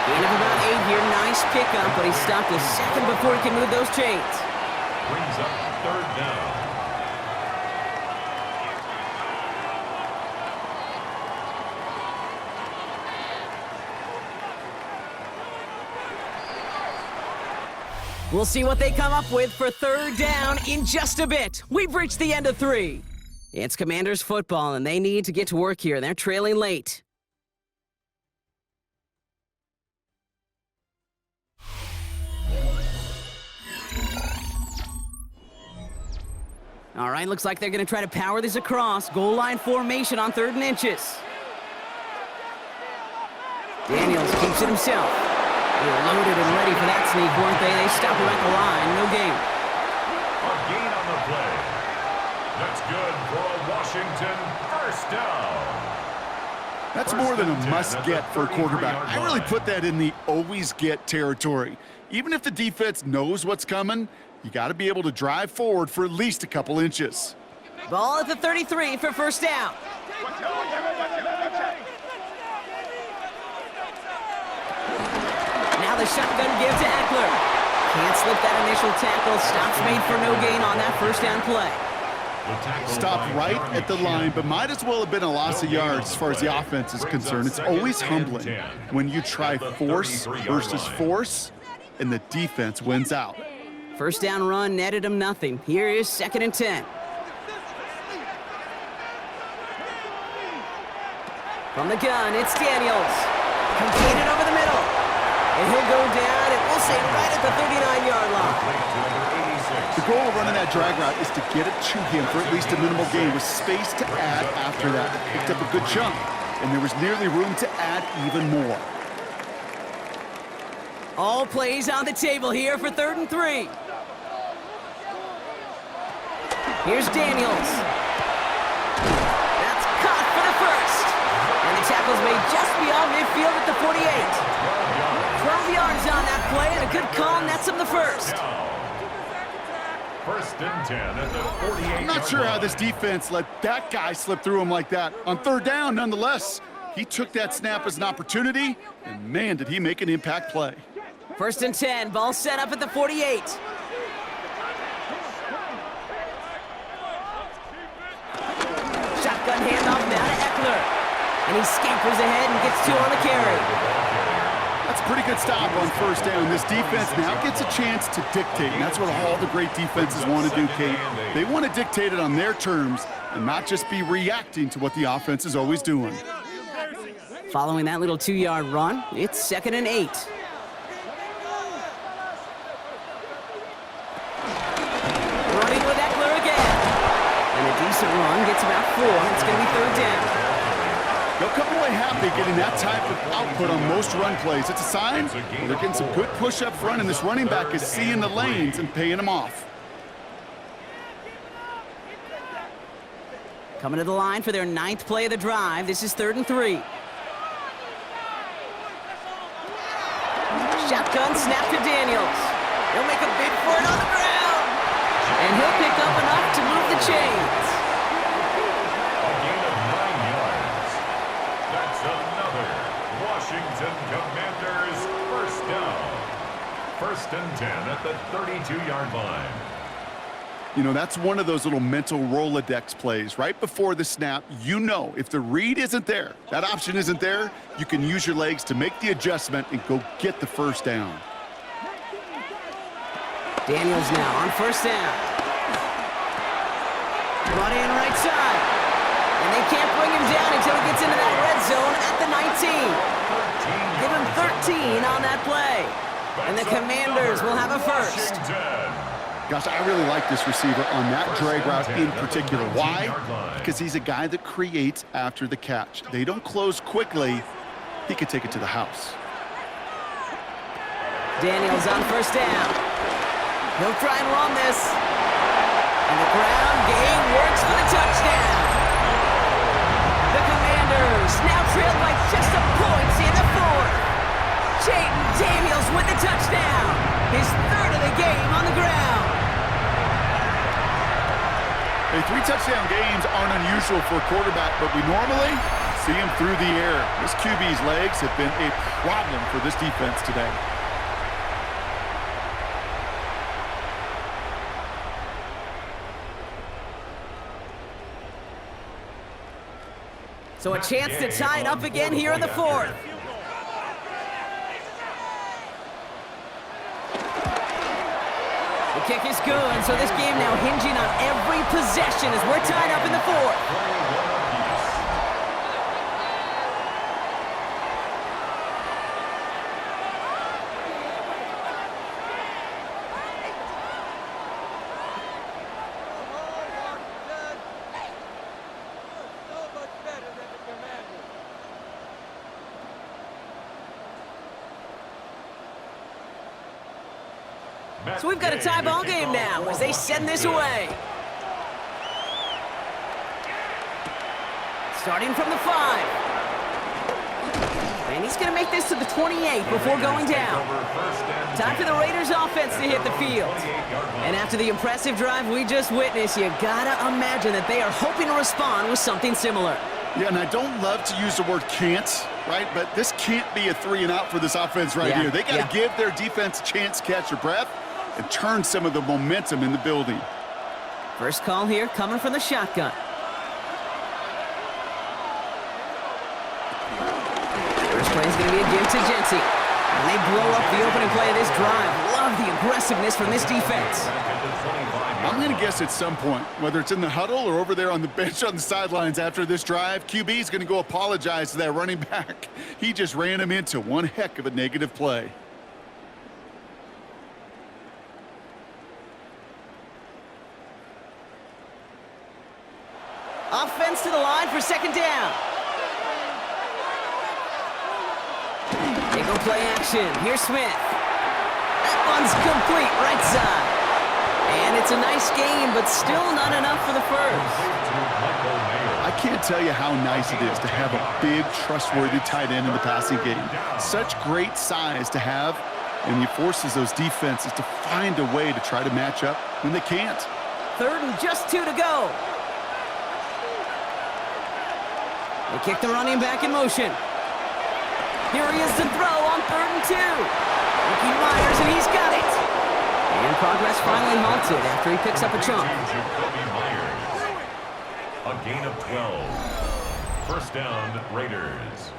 Gain of about 8 here. Nice pickup, but he stopped a second before he can move those chains. Brings up 3rd down. We'll see what they come up with for 3rd down in just a bit. We've reached the end of 3. It's Commanders football, and they need to get to work here. They're trailing late. All right, looks like they're going to try to power this across. Goal line formation on 3rd and inches. Daniels keeps it himself. They were loaded and ready for that sneak, weren't they? They stop him at the line. No gain. A gain on the play. That's good for a Washington 1st down. That's more than a must-get for a quarterback. I really put that in the always-get territory. Even if the defense knows what's coming, you got to be able to drive forward for at least a couple inches. Ball at the 33 for 1st down. Now the shotgun give to Eckler. Can't slip that initial tackle. Stops made for no gain on that 1st down play. Stopped right at the line, but might as well have been a loss of yards as far as the offense is concerned. It's always humbling when you try force versus force, and the defense wins out. 1st down run netted him nothing. Here is 2nd and 10. From the gun, it's Daniels. Completed over the middle. And he'll go down, and we'll say right at the 39-yard line. The goal of running that drag route is to get it to him for at least a minimal gain with space to add after that. Picked up a good chunk, and there was nearly room to add even more. All plays on the table here for 3rd and 3. Here's Daniels. That's caught for the 1st. And the tackle's made just beyond midfield at the 48. 12 yards on that play, and a good call nets him the 1st. 1st and 10 at the 48. I'm not sure how this defense let that guy slip through him like that. On 3rd down, nonetheless, he took that snap as an opportunity, and man, did he make an impact play. 1st and 10, ball set up at the 48. Shotgun handoff now to Eckler. And he scampers ahead and gets 2 on the carry. That's a pretty good stop on 1st down. This defense now gets a chance to dictate, and that's what all the great defenses want to do, Kate. They want to dictate it on their terms and not just be reacting to what the offense is always doing. Following that little 2-yard run, it's 2nd and 8. Running with Eckler again. And a decent run gets about 4. It's going to be 3rd down. They'll come away happy getting that type of output on most run plays. It's a sign they're getting some good push up front, and this running back is seeing the lanes and paying them off. Coming to the line for their 9th play of the drive. This is 3rd and 3. Shotgun snap to Daniels. He'll make a bid for it on the ground. And he'll pick up enough to move the chains. A gain of 9 yards. That's another Washington Commanders 1st down. 1st and 10 at the 32-yard line. You know, that's one of those little mental Rolodex plays. Right before the snap, you know if the read isn't there, that option isn't there, you can use your legs to make the adjustment and go get the 1st down. Daniels now on first down. Brought in right side. And they can't bring him down until he gets into that red zone at the 19. Give him 13 on that play. And the Commanders will have a first. Gosh, I really like this receiver on that drag route in particular. Why? Because he's a guy that creates after the catch. They don't close quickly. He could take it to the house. Daniels on first down. He'll try and run this. And the ground game works for the touchdown. The Commanders now trail by just a point in the fourth. Jaden Daniels with the touchdown. His third of the game on the ground. Hey, 3 touchdown games aren't unusual for a quarterback, but we normally see him through the air. This QB's legs have been a problem for this defense today. So a chance to tie it up again here in the fourth. The kick is good, so this game now hinging on every possession as we're tied up in the fourth. So we've got a tie ball game now as they send this away. Starting from the 5. And he's going to make this to the 28 before going down. Time for the Raiders offense to hit the field. And after the impressive drive we just witnessed, you gotta imagine that they are hoping to respond with something similar. Yeah, and I don't love to use the word can't, right? But this can't be a 3 and out for this offense right here. They got to give their defense a chance to catch their breath and turn some of the momentum in the building. First call here coming from the shotgun. First play is going to be a give to Genty. And they blow up the opening play of this drive. Love the aggressiveness from this defense. I'm going to guess at some point, whether it's in the huddle or over there on the bench on the sidelines after this drive, QB is going to go apologize to that running back. He just ran him into one heck of a negative play. Offense to the line for second down. They go play action. Here's Smith. That one's complete right side. And it's a nice game, but still not enough for the first. I can't tell you how nice it is to have a big, trustworthy tight end in the passing game. Such great size to have, and he forces those defenses to find a way to try to match up when they can't. Third and just 2 to go. They kick the running back in motion. Here he is to throw on 3rd and 2. Ricky Myers, and he's got it. And progress finally halted after he picks up a chunk. A gain of 12. First down, Raiders.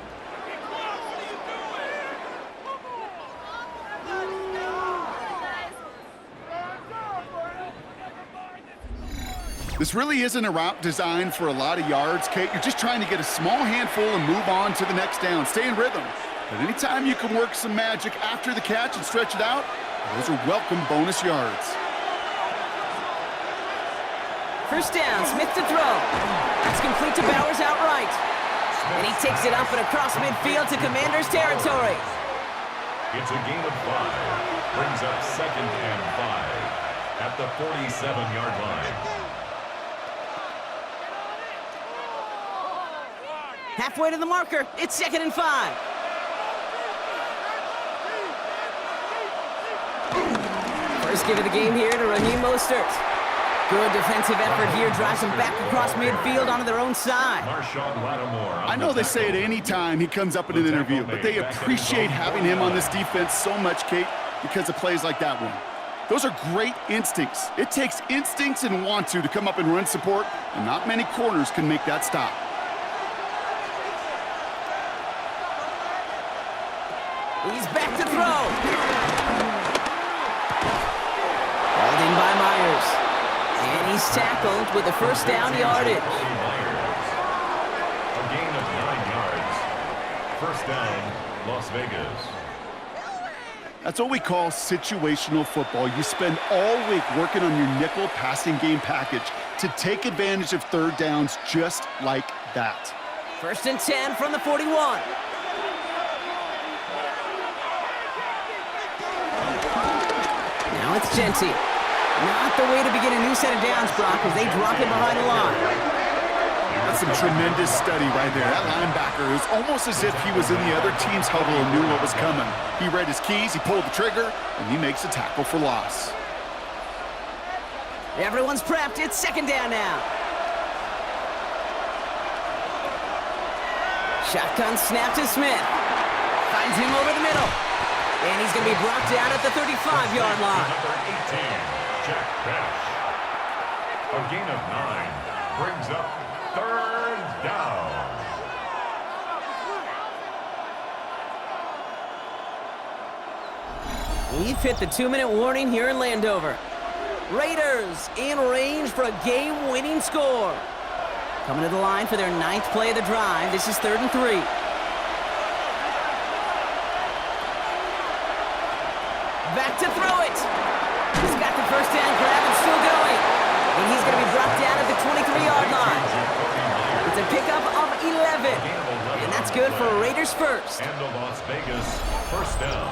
This really isn't a route designed for a lot of yards, Kate. You're just trying to get a small handful and move on to the next down. Stay in rhythm. But anytime you can work some magic after the catch and stretch it out, those are welcome bonus yards. First down, Smith to throw. That's complete to Bowers outright. And he takes it up and across midfield to Commanders territory. It's a gain of 5. Brings up 2nd and 5 at the 47-yard line. Halfway to the marker, it's 2nd and 5. First give of the game here to Raheem Mostert. Good defensive effort here, drives them back across midfield onto their own side. I know they say it any time he comes up in an interview, but they appreciate having him on this defense so much, Kate, because of plays like that one. Those are great instincts. It takes instincts and want to come up and run support, and not many corners can make that stop. He's back to throw. He's tackled with the first down yardage. A gain of 9 yards. First down, Las Vegas. That's what we call situational football. You spend all week working on your nickel passing game package to take advantage of third downs just like that. First and 10 from the 41. Now it's Genty. Not the way to begin a new set of downs, Brock, as they drop it behind the line. That's some tremendous study right there. That linebacker is almost as if he was in the other team's huddle and knew what was coming. He read his keys, he pulled the trigger, and he makes a tackle for loss. Everyone's prepped. It's second down now. Shotgun snap to Smith. Finds him over the middle. And he's going to be brought down at the 35-yard line. Number 18, Jack Bash. A gain of 9 brings up third down. We've hit the 2-minute warning here in Landover. Raiders in range for a game-winning score. Coming to the line for their 9th play of the drive. This is 3rd and 3. Back to throw it. He's got the first down grab and still going. And he's going to be brought down at the 23-yard line. It's a pickup of 11. And that's good for Raiders first. And the Las Vegas first down.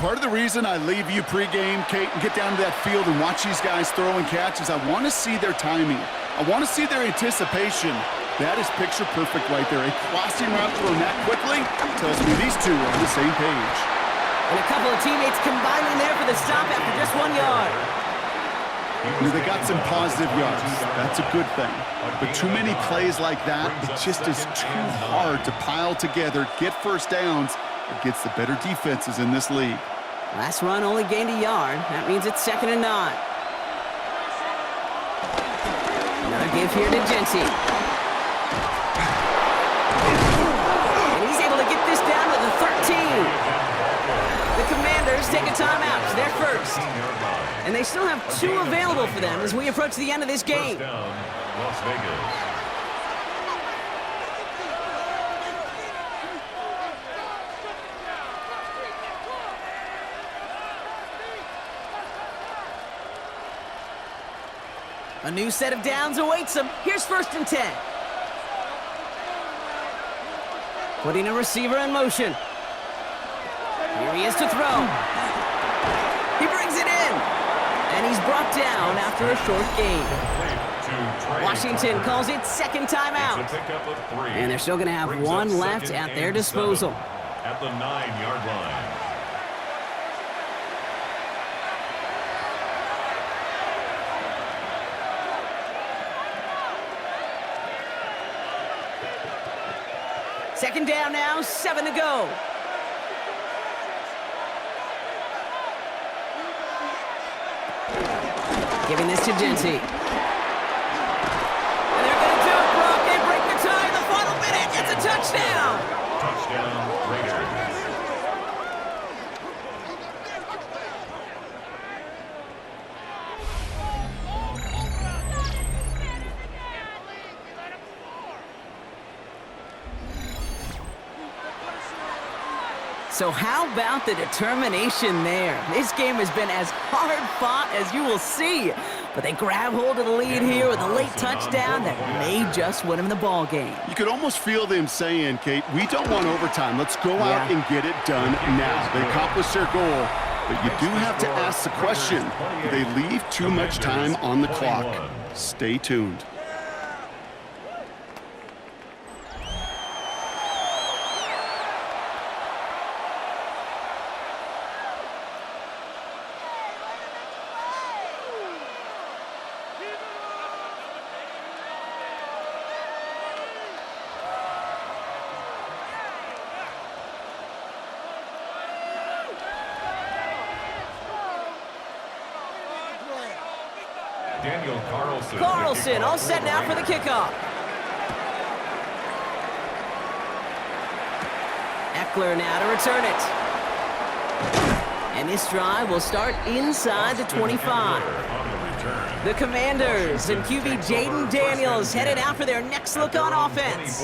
Part of the reason I leave you pregame, Kate, and get down to that field and watch these guys throw and catch is I want to see their timing. I want to see their anticipation. That is picture perfect right there. A crossing route thrown that quickly tells me these two are on the same page. And a couple of teammates combining there for the stop after just 1 yard. They got some positive yards. That's a good thing. But too many plays like that, it just is too hard to pile together, get first downs against the better defenses in this league. Last run only gained a yard. That means it's 2nd and 9. Another give here to Genty. And he's able to get this down to the 13. The Commanders take a timeout. They're first. And they still have 2 available for them as we approach the end of this game. First down, Las Vegas. A new set of downs awaits them. Here's 1st and 10. Putting a receiver in motion. Here he is to throw. He brings it in. And he's brought down after a short gain. Washington calls it second timeout. And they're still going to have 1 left at their disposal. At the 9-yard line. Second down now, 7 to go. Giving this to Genty. And they're going to do it, Brock. They break the tie in the final minute. It's a touchdown. Touchdown, Raiders. So how about the determination there? This game has been as hard fought as you will see. But they grab hold of the lead here with a late touchdown that may just win them the ball game. You could almost feel them saying, Kate, we don't want overtime. Let's go out and get it done now. They accomplished their goal, but you do have to ask the question, do they leave too much time on the clock? Stay tuned. Carlson all set now for the kickoff. Eckler now to return it. And this drive will start inside the 25. The Commanders and QB Jaden Daniels headed out for their next look on offense.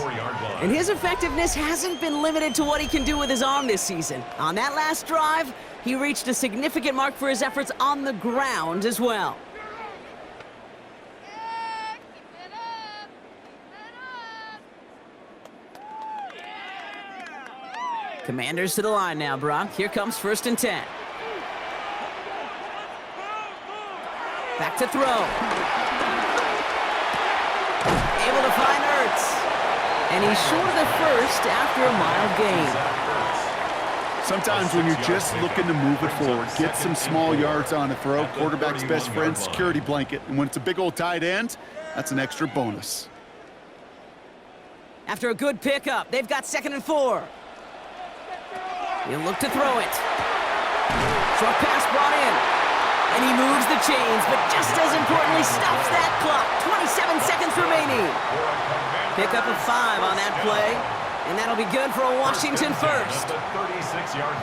And his effectiveness hasn't been limited to what he can do with his arm this season. On that last drive, he reached a significant mark for his efforts on the ground as well. Commanders to the line now, Brock. Here comes 1st and 10. Back to throw. Able to find Ertz. And he's short of the first after a mild gain. Sometimes when you're just looking to move it forward, get some small yards on a throw, quarterback's best friend, security blanket. And when it's a big old tight end, that's an extra bonus. After a good pickup, they've got 2nd and 4. He'll look to throw it. Short pass brought in. And he moves the chains, but just as importantly, stops that clock. 27 seconds remaining. Pickup of 5 on that play. And that'll be good for a Washington first.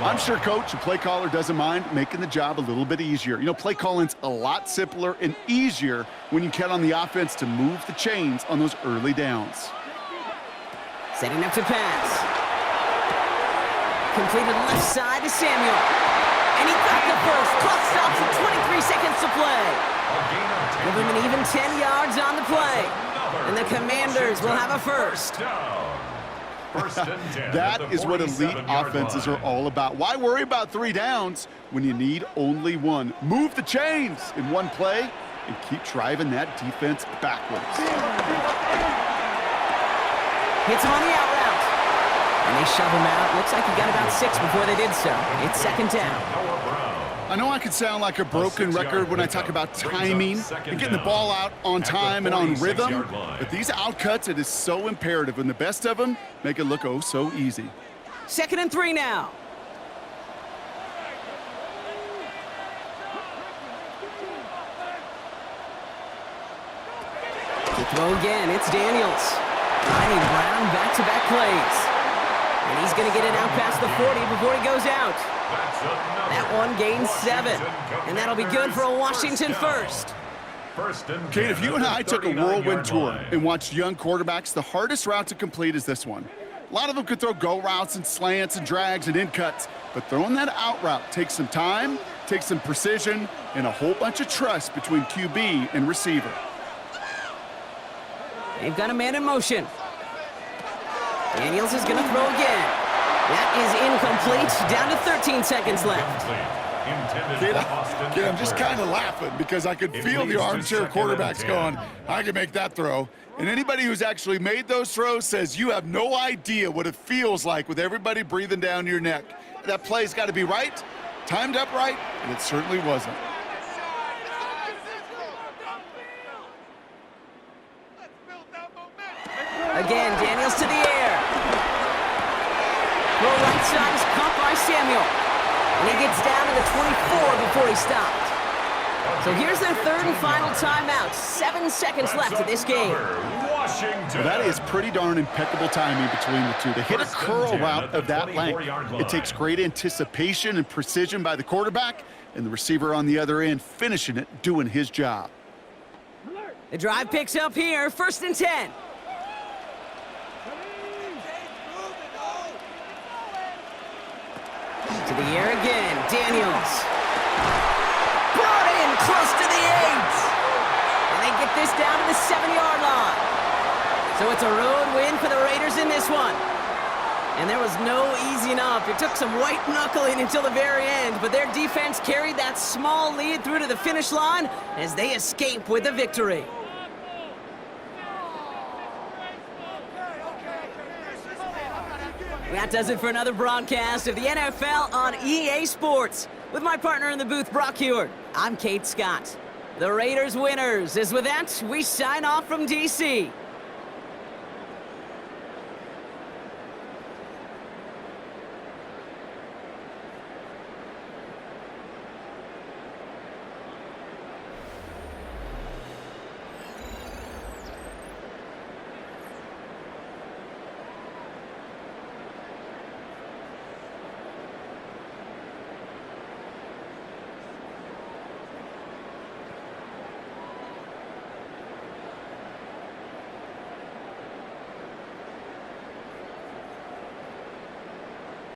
I'm sure coach and play caller doesn't mind making the job a little bit easier. You know, play calling's a lot simpler and easier when you count on the offense to move the chains on those early downs. Setting up to pass. Completed left side to Samuel. And he got the first. Clock stops at 23 seconds to play. Give him an even 10 yards on the play. And the Commanders will have a first. That is what elite offenses are all about. Why worry about 3 downs when you need only 1? Move the chains in one play and keep driving that defense backwards. Hits him on the out route. And they shove him out. Looks like he got about 6 before they did so. It's 2nd down. I know I could sound like a broken record when I talk about timing and getting the ball out on time and on rhythm, but these outcuts, it is so imperative, and the best of them make it look oh so easy. 2nd and 3 now. To throw again, it's Daniels. Finding Brown back-to-back plays. And he's going to get it out past the 40 before he goes out. That one gains 7. And that'll be good for a Washington first. Kate, if you and I took a whirlwind tour and watched young quarterbacks, the hardest route to complete is this one. A lot of them could throw go routes and slants and drags and in cuts, but throwing that out route takes some time, takes some precision, and a whole bunch of trust between QB and receiver. They've got a man in motion. Daniels is going to throw again. That is incomplete. Down to 13 seconds left. Kid, I'm just kind of laughing because I could feel the armchair quarterbacks going, I can make that throw. And anybody who's actually made those throws says you have no idea what it feels like with everybody breathing down your neck. That play's got to be right, timed up right, and it certainly wasn't. Again, Daniels to the air. Throw right side is caught by Samuel. And he gets down to the 24 before he stopped. So here's their 3rd and final timeout. 7 seconds left of this game. Well, that is pretty darn impeccable timing between the two. To hit a curl route of that length, it takes great anticipation and precision by the quarterback, and the receiver on the other end finishing it, doing his job. The drive picks up here, 1st and 10. To the air again, Daniels. Brought in close to the 8. And they get this down to the 7-yard line. So it's a road win for the Raiders in this one. And there was no easing up. It took some white knuckling until the very end, but their defense carried that small lead through to the finish line as they escape with the victory. That does it for another broadcast of the NFL on EA Sports. With my partner in the booth, Brock Heward, I'm Kate Scott. The Raiders winners, as with that, we sign off from D.C.